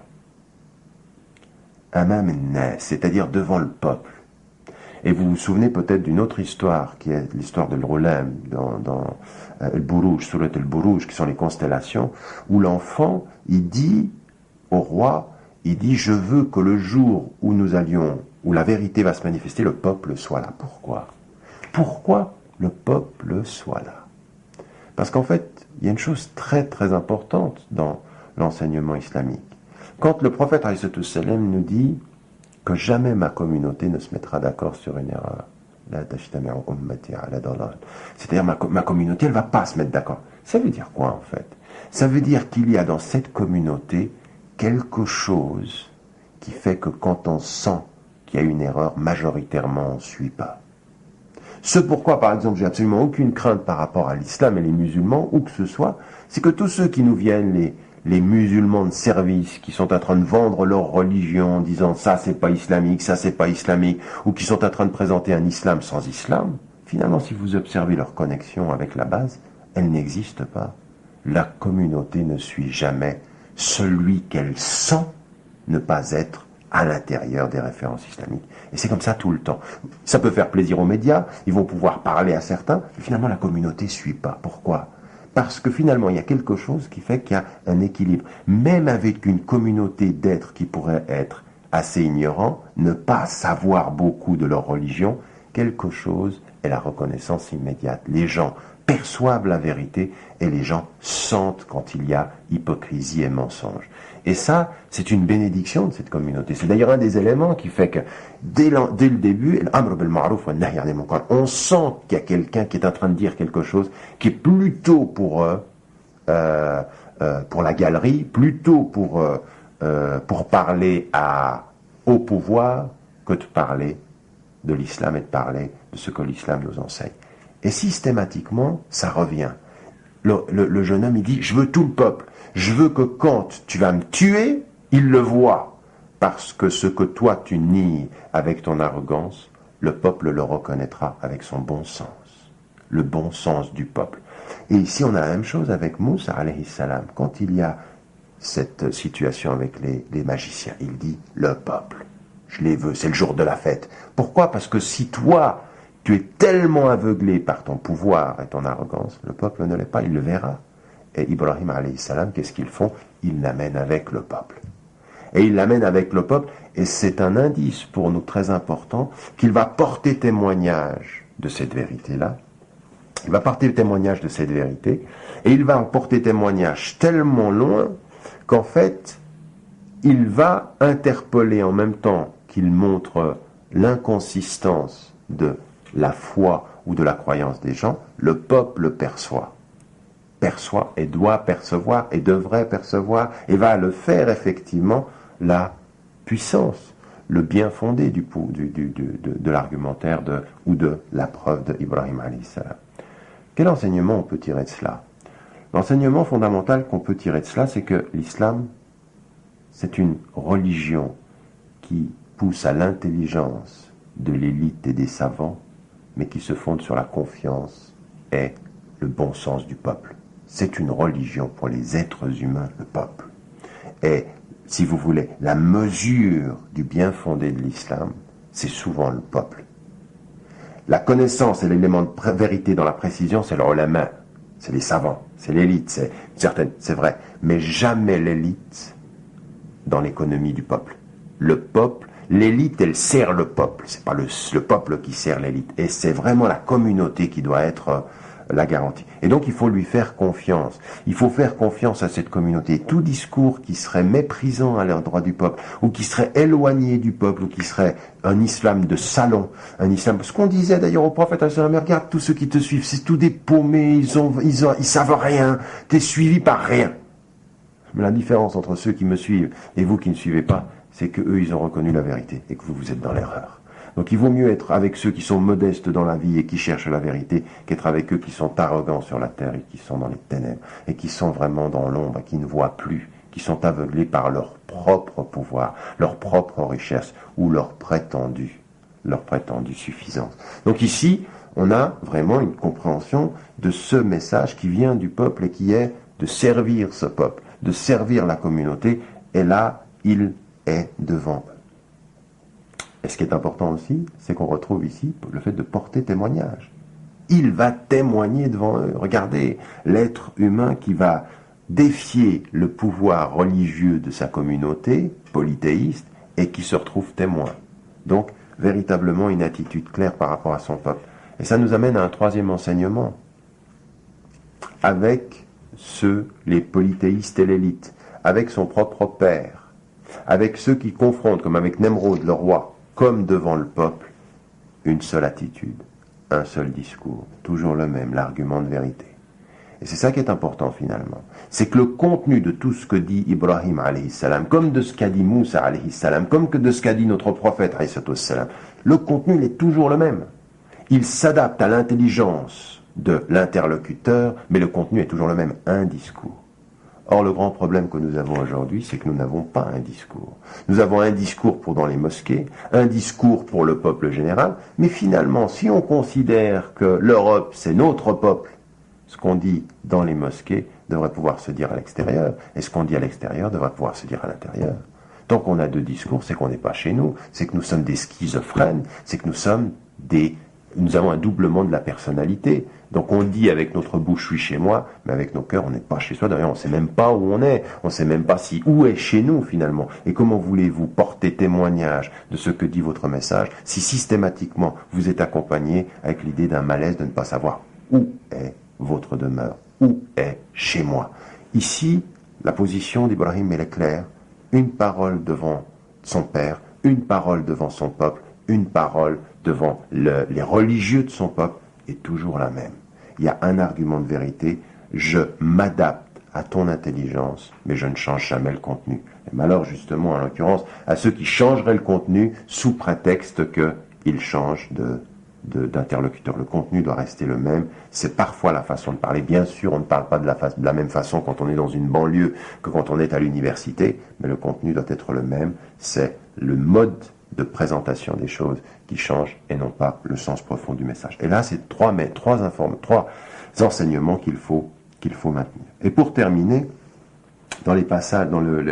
Amam nas, c'est-à-dire devant le peuple. Et vous vous souvenez peut-être d'une autre histoire qui est l'histoire de l'Ulam dans Al-Buruj, Surat Al-Buruj, qui sont les constellations, où l'enfant, il dit au roi, il dit je veux que le jour où où la vérité va se manifester, le peuple soit là. Pourquoi? Pourquoi le peuple soit là? Parce qu'en fait, il y a une chose très très importante dans l'enseignement islamique. Quand le prophète alayhi salam nous dit que jamais ma communauté ne se mettra d'accord sur une erreur, c'est-à-dire ma communauté, elle ne va pas se mettre d'accord. Ça veut dire quoi en fait? Ça veut dire qu'il y a dans cette communauté quelque chose qui fait que quand on sent qu'il y a une erreur, majoritairement on ne suit pas. Ce pourquoi, par exemple, j'ai absolument aucune crainte par rapport à l'islam et les musulmans, où que ce soit, c'est que tous ceux qui nous viennent, les musulmans de service, qui sont en train de vendre leur religion en disant ça c'est pas islamique, ça c'est pas islamique, ou qui sont en train de présenter un islam sans islam, finalement si vous observez leur connexion avec la base, elle n'existe pas. La communauté ne suit jamais celui qu'elle sent ne pas être à l'intérieur des références islamiques. Et c'est comme ça tout le temps. Ça peut faire plaisir aux médias, ils vont pouvoir parler à certains, mais finalement la communauté ne suit pas. Pourquoi? Parce que finalement il y a quelque chose qui fait qu'il y a un équilibre. Même avec une communauté d'êtres qui pourraient être assez ignorants, ne pas savoir beaucoup de leur religion, quelque chose est la reconnaissance immédiate. Les gens perçoivent la vérité et les gens sentent quand il y a hypocrisie et mensonge. Et ça, c'est une bénédiction de cette communauté. C'est d'ailleurs un des éléments qui fait que dès le début, on sent qu'il y a quelqu'un qui est en train de dire quelque chose qui est plutôt pour la galerie, plutôt pour parler au pouvoir que de parler de l'islam et de parler de ce que l'islam nous enseigne. Et systématiquement, ça revient. Le jeune homme, il dit, je veux tout le peuple. Je veux que quand tu vas me tuer, il le voit. Parce que ce que toi tu nies avec ton arrogance, le peuple le reconnaîtra avec son bon sens. Le bon sens du peuple. Et ici, on a la même chose avec Moussa alayhi salam. Quand il y a cette situation avec les magiciens, il dit, le peuple, je les veux, c'est le jour de la fête. Pourquoi? Parce que si toi, tu es tellement aveuglé par ton pouvoir et ton arrogance, le peuple ne l'est pas, il le verra. Et Ibrahim alayhi salam, qu'est-ce qu'ils font? Ils l'amènent avec le peuple. Et ils l'amènent avec le peuple, et c'est un indice pour nous très important, qu'il va porter témoignage de cette vérité-là. Il va porter témoignage de cette vérité, et il va en porter témoignage tellement loin, qu'en fait, il va interpeller en même temps qu'il montre l'inconsistance de la foi ou de la croyance des gens, le peuple perçoit et doit percevoir et devrait percevoir et va le faire effectivement la puissance, le bien fondé de l'argumentaire ou de la preuve d'Ibrahim alayhi salam. Quel enseignement on peut tirer de cela? L'enseignement fondamental qu'on peut tirer de cela, c'est que l'islam, c'est une religion qui pousse à l'intelligence de l'élite et des savants, mais qui se fonde sur la confiance et le bon sens du peuple. C'est une religion pour les êtres humains, le peuple. Et, si vous voulez, la mesure du bien fondé de l'islam, c'est souvent le peuple. La connaissance et l'élément de vérité dans la précision, c'est le ulama, c'est les savants, c'est l'élite, c'est vrai, mais jamais l'élite dans l'économie du peuple. Le peuple, l'élite, elle sert le peuple, c'est pas le peuple qui sert l'élite, et c'est vraiment la communauté qui doit être la garantie. Et donc il faut lui faire confiance. Il faut faire confiance à cette communauté. Tout discours qui serait méprisant à l'endroit du peuple, ou qui serait éloigné du peuple, ou qui serait un islam de salon, un islam... Ce qu'on disait d'ailleurs au prophète, regarde tous ceux qui te suivent, c'est tous des paumés, ils savent rien, t'es suivi par rien. Mais la différence entre ceux qui me suivent et vous qui ne suivez pas, c'est que eux ils ont reconnu la vérité, et que vous êtes dans l'erreur. Donc il vaut mieux être avec ceux qui sont modestes dans la vie et qui cherchent la vérité qu'être avec eux qui sont arrogants sur la terre et qui sont dans les ténèbres et qui sont vraiment dans l'ombre et qui ne voient plus, qui sont aveuglés par leur propre pouvoir, leur propre richesse ou leur prétendue suffisance. Donc ici, on a vraiment une compréhension de ce message qui vient du peuple et qui est de servir ce peuple, de servir la communauté, et là, il est devant eux. Et ce qui est important aussi, c'est qu'on retrouve ici le fait de porter témoignage. Il va témoigner devant eux. Regardez, l'être humain qui va défier le pouvoir religieux de sa communauté, polythéiste, et qui se retrouve témoin. Donc, véritablement une attitude claire par rapport à son peuple. Et ça nous amène à un troisième enseignement. Avec les polythéistes et l'élite, avec son propre père, avec ceux qui confrontent, comme avec Nemrod, le roi, comme devant le peuple, une seule attitude, un seul discours, toujours le même, l'argument de vérité. Et c'est ça qui est important finalement. C'est que le contenu de tout ce que dit Ibrahim alayhi salam, comme de ce qu'a dit Moussa alayhi salam, comme que de ce qu'a dit notre prophète alayhi salam, le contenu il est toujours le même. Il s'adapte à l'intelligence de l'interlocuteur, mais le contenu est toujours le même, un discours. Or, le grand problème que nous avons aujourd'hui, c'est que nous n'avons pas un discours. Nous avons un discours pour dans les mosquées, un discours pour le peuple général, mais finalement, si on considère que l'Europe, c'est notre peuple, ce qu'on dit dans les mosquées devrait pouvoir se dire à l'extérieur, et ce qu'on dit à l'extérieur devrait pouvoir se dire à l'intérieur. Tant qu'on a deux discours, c'est qu'on n'est pas chez nous, c'est que nous sommes des schizophrènes, c'est que nous avons un doublement de la personnalité. Donc on dit avec notre bouche, je suis chez moi, mais avec nos cœurs, on n'est pas chez soi. D'ailleurs, on ne sait même pas où on est. On ne sait même pas où est chez nous, finalement. Et comment voulez-vous porter témoignage de ce que dit votre message si systématiquement vous êtes accompagné avec l'idée d'un malaise de ne pas savoir où est votre demeure, où est chez moi. Ici, la position d'Ibrahim, elle est claire. Une parole devant son père, une parole devant son peuple, une parole devant les religieux de son peuple est toujours la même. Il y a un argument de vérité, je m'adapte à ton intelligence, mais je ne change jamais le contenu. Et malheur justement, en l'occurrence, à ceux qui changeraient le contenu sous prétexte qu'ils changent d'interlocuteur. Le contenu doit rester le même. C'est parfois la façon de parler. Bien sûr, on ne parle pas de la même façon quand on est dans une banlieue que quand on est à l'université, mais le contenu doit être le même. C'est le mode de présentation des choses qui change et non pas le sens profond du message. Et là, c'est trois enseignements qu'il faut maintenir. Et pour terminer, dans les passages,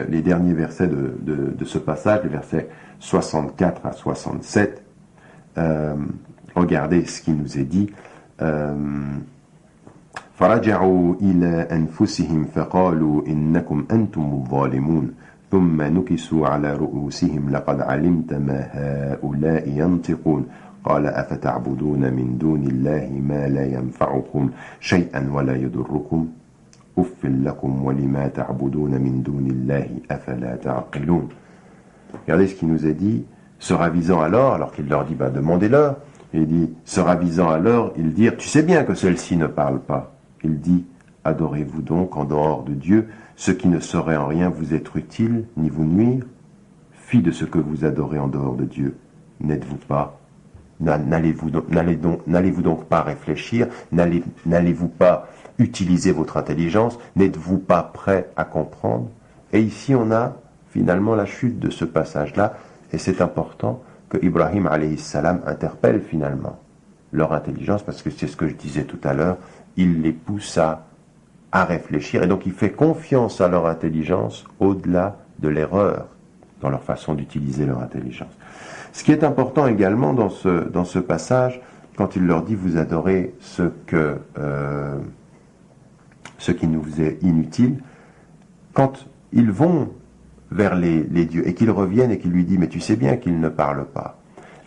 les derniers versets de ce passage, les versets 64 à 67, regardez ce qui nous est dit. فَرَجَعُوا إِلَى أَنفُسِهِمْ فَقَالُوا إِنَّكُمْ أَنْتُمُ الظَّالِمُونَ ثم نكسوا على رؤوسهم لقد علمت ما هؤلاء ينطقون قال أفتعبدون من دون الله ما لا ينفعكم شيئا ولا يضركم أف لكم ولما تعبدون من دون الله أفلا تعقلون. Regardez ce qu'il nous est dit, se ravisant alors qu'il leur dit demandez-leur, il dit se ravisant alors, ils dirent tu sais bien que celle-ci ne parle pas. Il dit adorez-vous donc en dehors de Dieu ce qui ne saurait en rien vous être utile, ni vous nuire. Fi de ce que vous adorez en dehors de Dieu. N'êtes-vous pas, n'allez-vous donc pas réfléchir, n'allez-vous pas utiliser votre intelligence, n'êtes-vous pas prêt à comprendre? Et ici on a finalement la chute de ce passage-là, Et c'est important que Ibrahim alayhi salam interpelle finalement leur intelligence, parce que c'est ce que je disais tout à l'heure, il les pousse à réfléchir, et donc il fait confiance à leur intelligence au-delà de l'erreur dans leur façon d'utiliser leur intelligence. Ce qui est important également dans ce passage, quand il leur dit vous adorez ce qui nous est inutile, quand ils vont vers les dieux et qu'ils reviennent et qu'ils lui disent mais tu sais bien qu'ils ne parlent pas.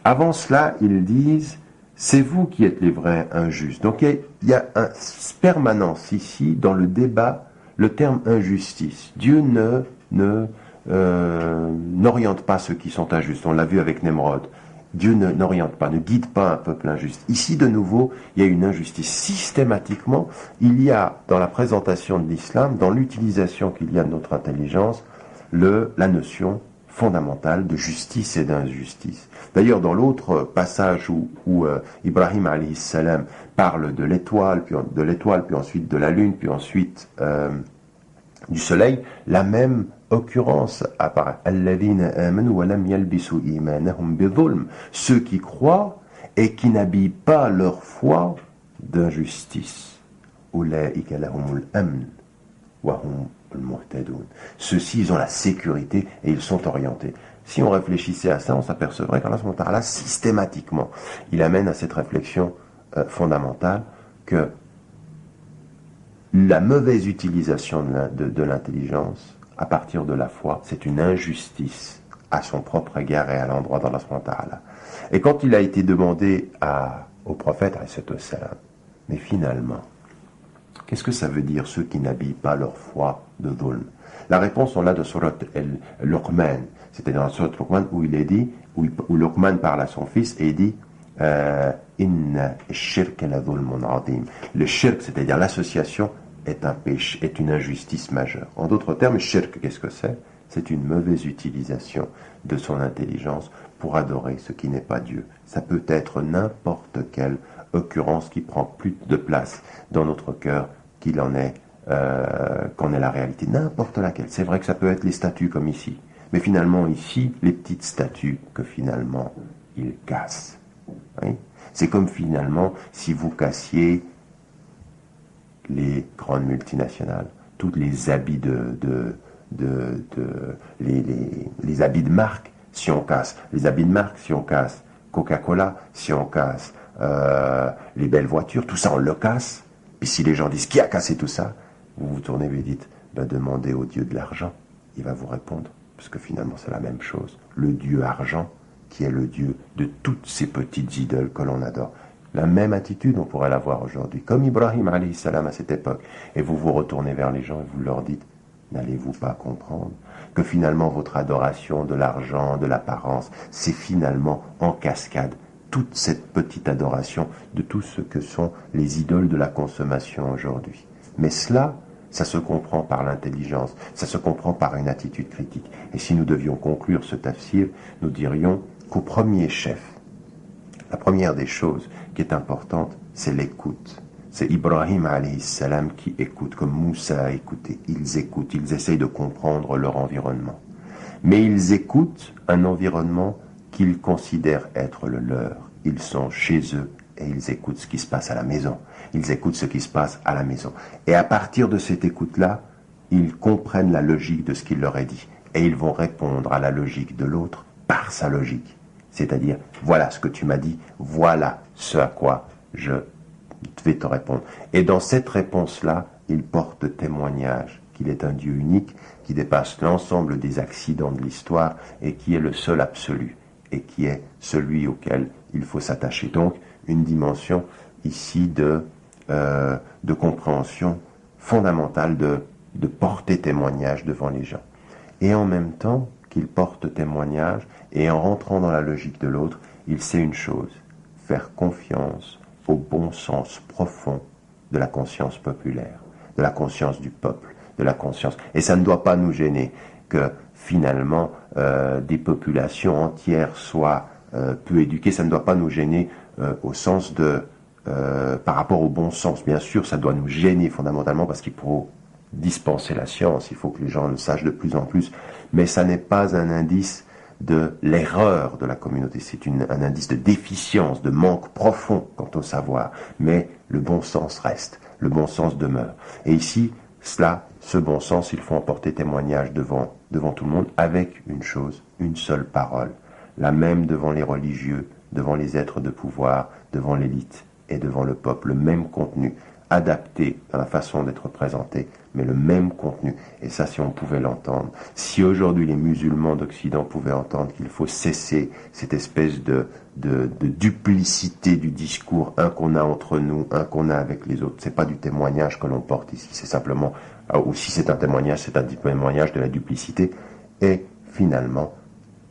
Avant cela, ils disent c'est vous qui êtes les vrais injustes. Donc il y a une permanence ici dans le débat, le terme injustice. Dieu n'oriente pas ceux qui sont injustes. On l'a vu avec Nemrod. Dieu n'oriente pas, ne guide pas un peuple injuste. Ici, de nouveau, il y a une injustice. Systématiquement, il y a, dans la présentation de l'islam, dans l'utilisation qu'il y a de notre intelligence, la notion fondamentale de justice et d'injustice. D'ailleurs, dans l'autre passage où Ibrahim alayhi salam parle de l'étoile, puis ensuite de la lune, puis ensuite du soleil, la même occurrence apparaît. Ceux qui croient et qui n'habillent pas leur foi d'injustice. Ceux-ci, ils ont la sécurité et ils sont orientés. Si on réfléchissait à ça, on s'apercevrait qu'Allah subhanahu wa ta'ala, systématiquement, il amène à cette réflexion fondamentale que la mauvaise utilisation de l'intelligence à partir de la foi, c'est une injustice à son propre égard et à l'endroit d'Allah subhanahu wa ta'ala. Et quand il a été demandé au prophète, mais finalement, qu'est-ce que ça veut dire ceux qui n'habillent pas leur foi de dhulm? La réponse, on l'a de Surat Luqman, c'était dans Surat Luqman où il est dit, où Luqman parle à son fils et il dit Inna shirk la dhulmun adim. Le shirk, c'est-à-dire l'association, est un péché, est une injustice majeure. En d'autres termes, shirk, qu'est-ce que c'est? C'est une mauvaise utilisation de son intelligence pour adorer ce qui n'est pas Dieu. Ça peut être n'importe quelle occurrence qui prend plus de place dans notre cœur qu'il en est, qu'en est la réalité. N'importe laquelle. C'est vrai que ça peut être les statues comme ici. Mais finalement, ici, les petites statues que finalement, ils cassent. Oui? C'est comme finalement, si vous cassiez les grandes multinationales, tous les habits les habits de marque, si on casse les habits de marque, si on casse Coca-Cola, si on casse les belles voitures, tout ça on le casse. Puis si les gens disent qui a cassé tout ça, vous vous tournez et vous dites demandez au Dieu de l'argent, il va vous répondre, parce que finalement c'est la même chose. Le Dieu argent, qui est le Dieu de toutes ces petites idoles que l'on adore. La même attitude, on pourrait l'avoir aujourd'hui, comme Ibrahim alayhi salam à cette époque. Et vous vous retournez vers les gens et vous leur dites, n'allez-vous pas comprendre que finalement votre adoration de l'argent, de l'apparence, c'est finalement en cascade toute cette petite adoration de tout ce que sont les idoles de la consommation aujourd'hui. Mais cela, ça se comprend par l'intelligence, ça se comprend par une attitude critique. Et si nous devions conclure ce tafsir, nous dirions qu'au premier chef, la première des choses qui est importante, c'est l'écoute. C'est Ibrahim alayhi salam qui écoute, comme Moussa a écouté. Ils écoutent, ils essayent de comprendre leur environnement. Mais ils écoutent un environnement qu'ils considèrent être le leur. Ils sont chez eux et ils écoutent ce qui se passe à la maison. Ils écoutent ce qui se passe à la maison. Et à partir de cette écoute-là, ils comprennent la logique de ce qu'il leur est dit. Et ils vont répondre à la logique de l'autre par sa logique. C'est-à-dire, voilà ce que tu m'as dit, voilà ce à quoi je vais te répondre. Et dans cette réponse-là, il porte témoignage qu'il est un Dieu unique, qui dépasse l'ensemble des accidents de l'histoire et qui est le seul absolu, et qui est celui auquel il faut s'attacher. Donc, une dimension ici de compréhension fondamentale de porter témoignage devant les gens. Et en même temps qu'il porte témoignage, et en rentrant dans la logique de l'autre, il sait une chose, faire confiance au bon sens profond de la conscience populaire, de la conscience du peuple, de la conscience. Et ça ne doit pas nous gêner que finalement des populations entières soient peu éduquées, ça ne doit pas nous gêner au sens par rapport au bon sens. Bien sûr, ça doit nous gêner fondamentalement parce qu'il faut dispenser la science, il faut que les gens le sachent de plus en plus, mais ça n'est pas un indice de l'erreur de la communauté, c'est un indice de déficience, de manque profond quant au savoir, mais le bon sens reste, le bon sens demeure. Et ici, ce bon sens, il faut en porter témoignage devant tout le monde avec une chose, une seule parole, la même devant les religieux, devant les êtres de pouvoir, devant l'élite et devant le peuple, le même contenu, adapté dans la façon d'être présenté, mais le même contenu. Et ça, si on pouvait l'entendre, si aujourd'hui les musulmans d'Occident pouvaient entendre qu'il faut cesser cette espèce de duplicité du discours, un qu'on a entre nous, un qu'on a avec les autres, c'est pas du témoignage que l'on porte ici, c'est simplement, ou si c'est un témoignage, c'est un témoignage de la duplicité, et finalement,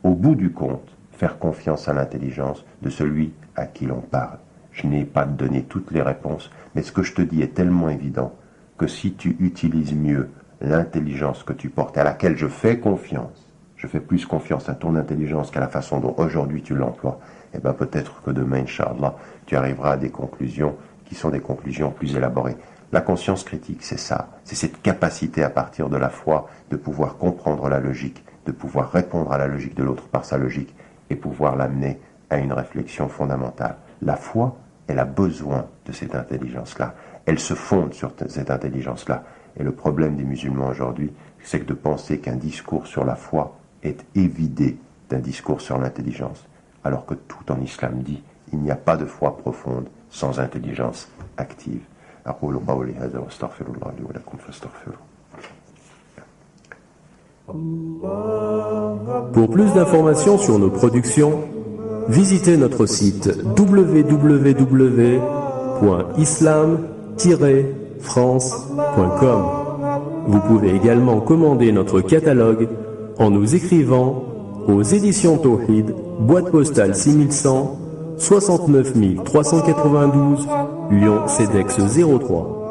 au bout du compte, faire confiance à l'intelligence de celui à qui l'on parle. Je n'ai pas donné toutes les réponses, mais ce que je te dis est tellement évident que si tu utilises mieux l'intelligence que tu portes, à laquelle je fais confiance, je fais plus confiance à ton intelligence qu'à la façon dont aujourd'hui tu l'emploies, et bien peut-être que demain, Inch'Allah, tu arriveras à des conclusions qui sont des conclusions plus élaborées. La conscience critique, c'est ça, c'est cette capacité à partir de la foi de pouvoir comprendre la logique, de pouvoir répondre à la logique de l'autre par sa logique et pouvoir l'amener à une réflexion fondamentale. La foi, elle a besoin de cette intelligence-là. Elle se fonde sur cette intelligence-là. Et le problème des musulmans aujourd'hui, c'est que de penser qu'un discours sur la foi est évidé d'un discours sur l'intelligence, alors que tout en islam dit, il n'y a pas de foi profonde sans intelligence active. أقول قولي هذا واستغفر الله لي ولكم فاستغفروه. Pour plus d'informations sur nos productions, visitez notre site www.islam-france.com. Vous pouvez également commander notre catalogue en nous écrivant aux éditions Tawhid, boîte postale 6100, 69 392, Lyon CEDEX 03.